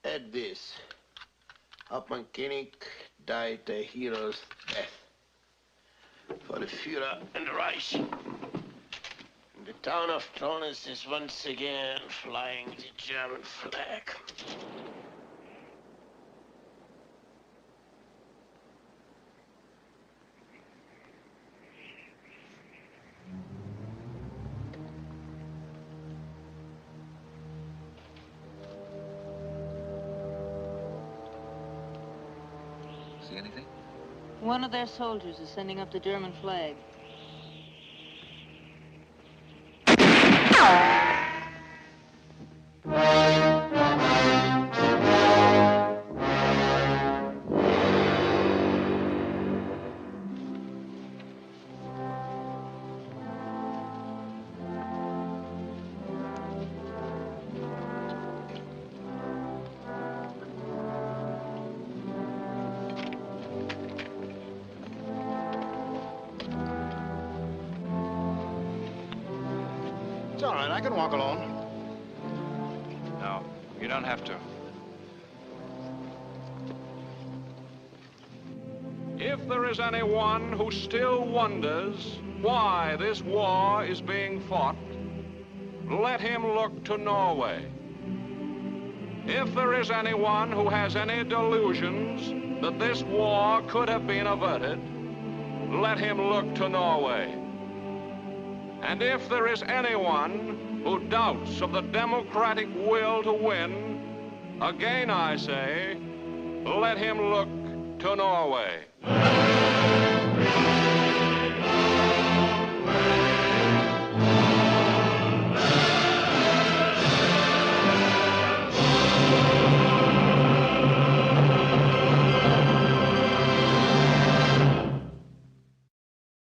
At this, Hauptmann Koenig died a hero's death for the Führer and the Reich. And the town of Trollness is once again flying the German flag. See anything? One of their soldiers is sending up the German flag. It's all right, I can walk alone. No, you don't have to. If there is anyone who still wonders why this war is being fought, let him look to Norway. If there is anyone who has any delusions that this war could have been averted, let him look to Norway. And if there is anyone who doubts of the democratic will to win, again I say, let him look to Norway.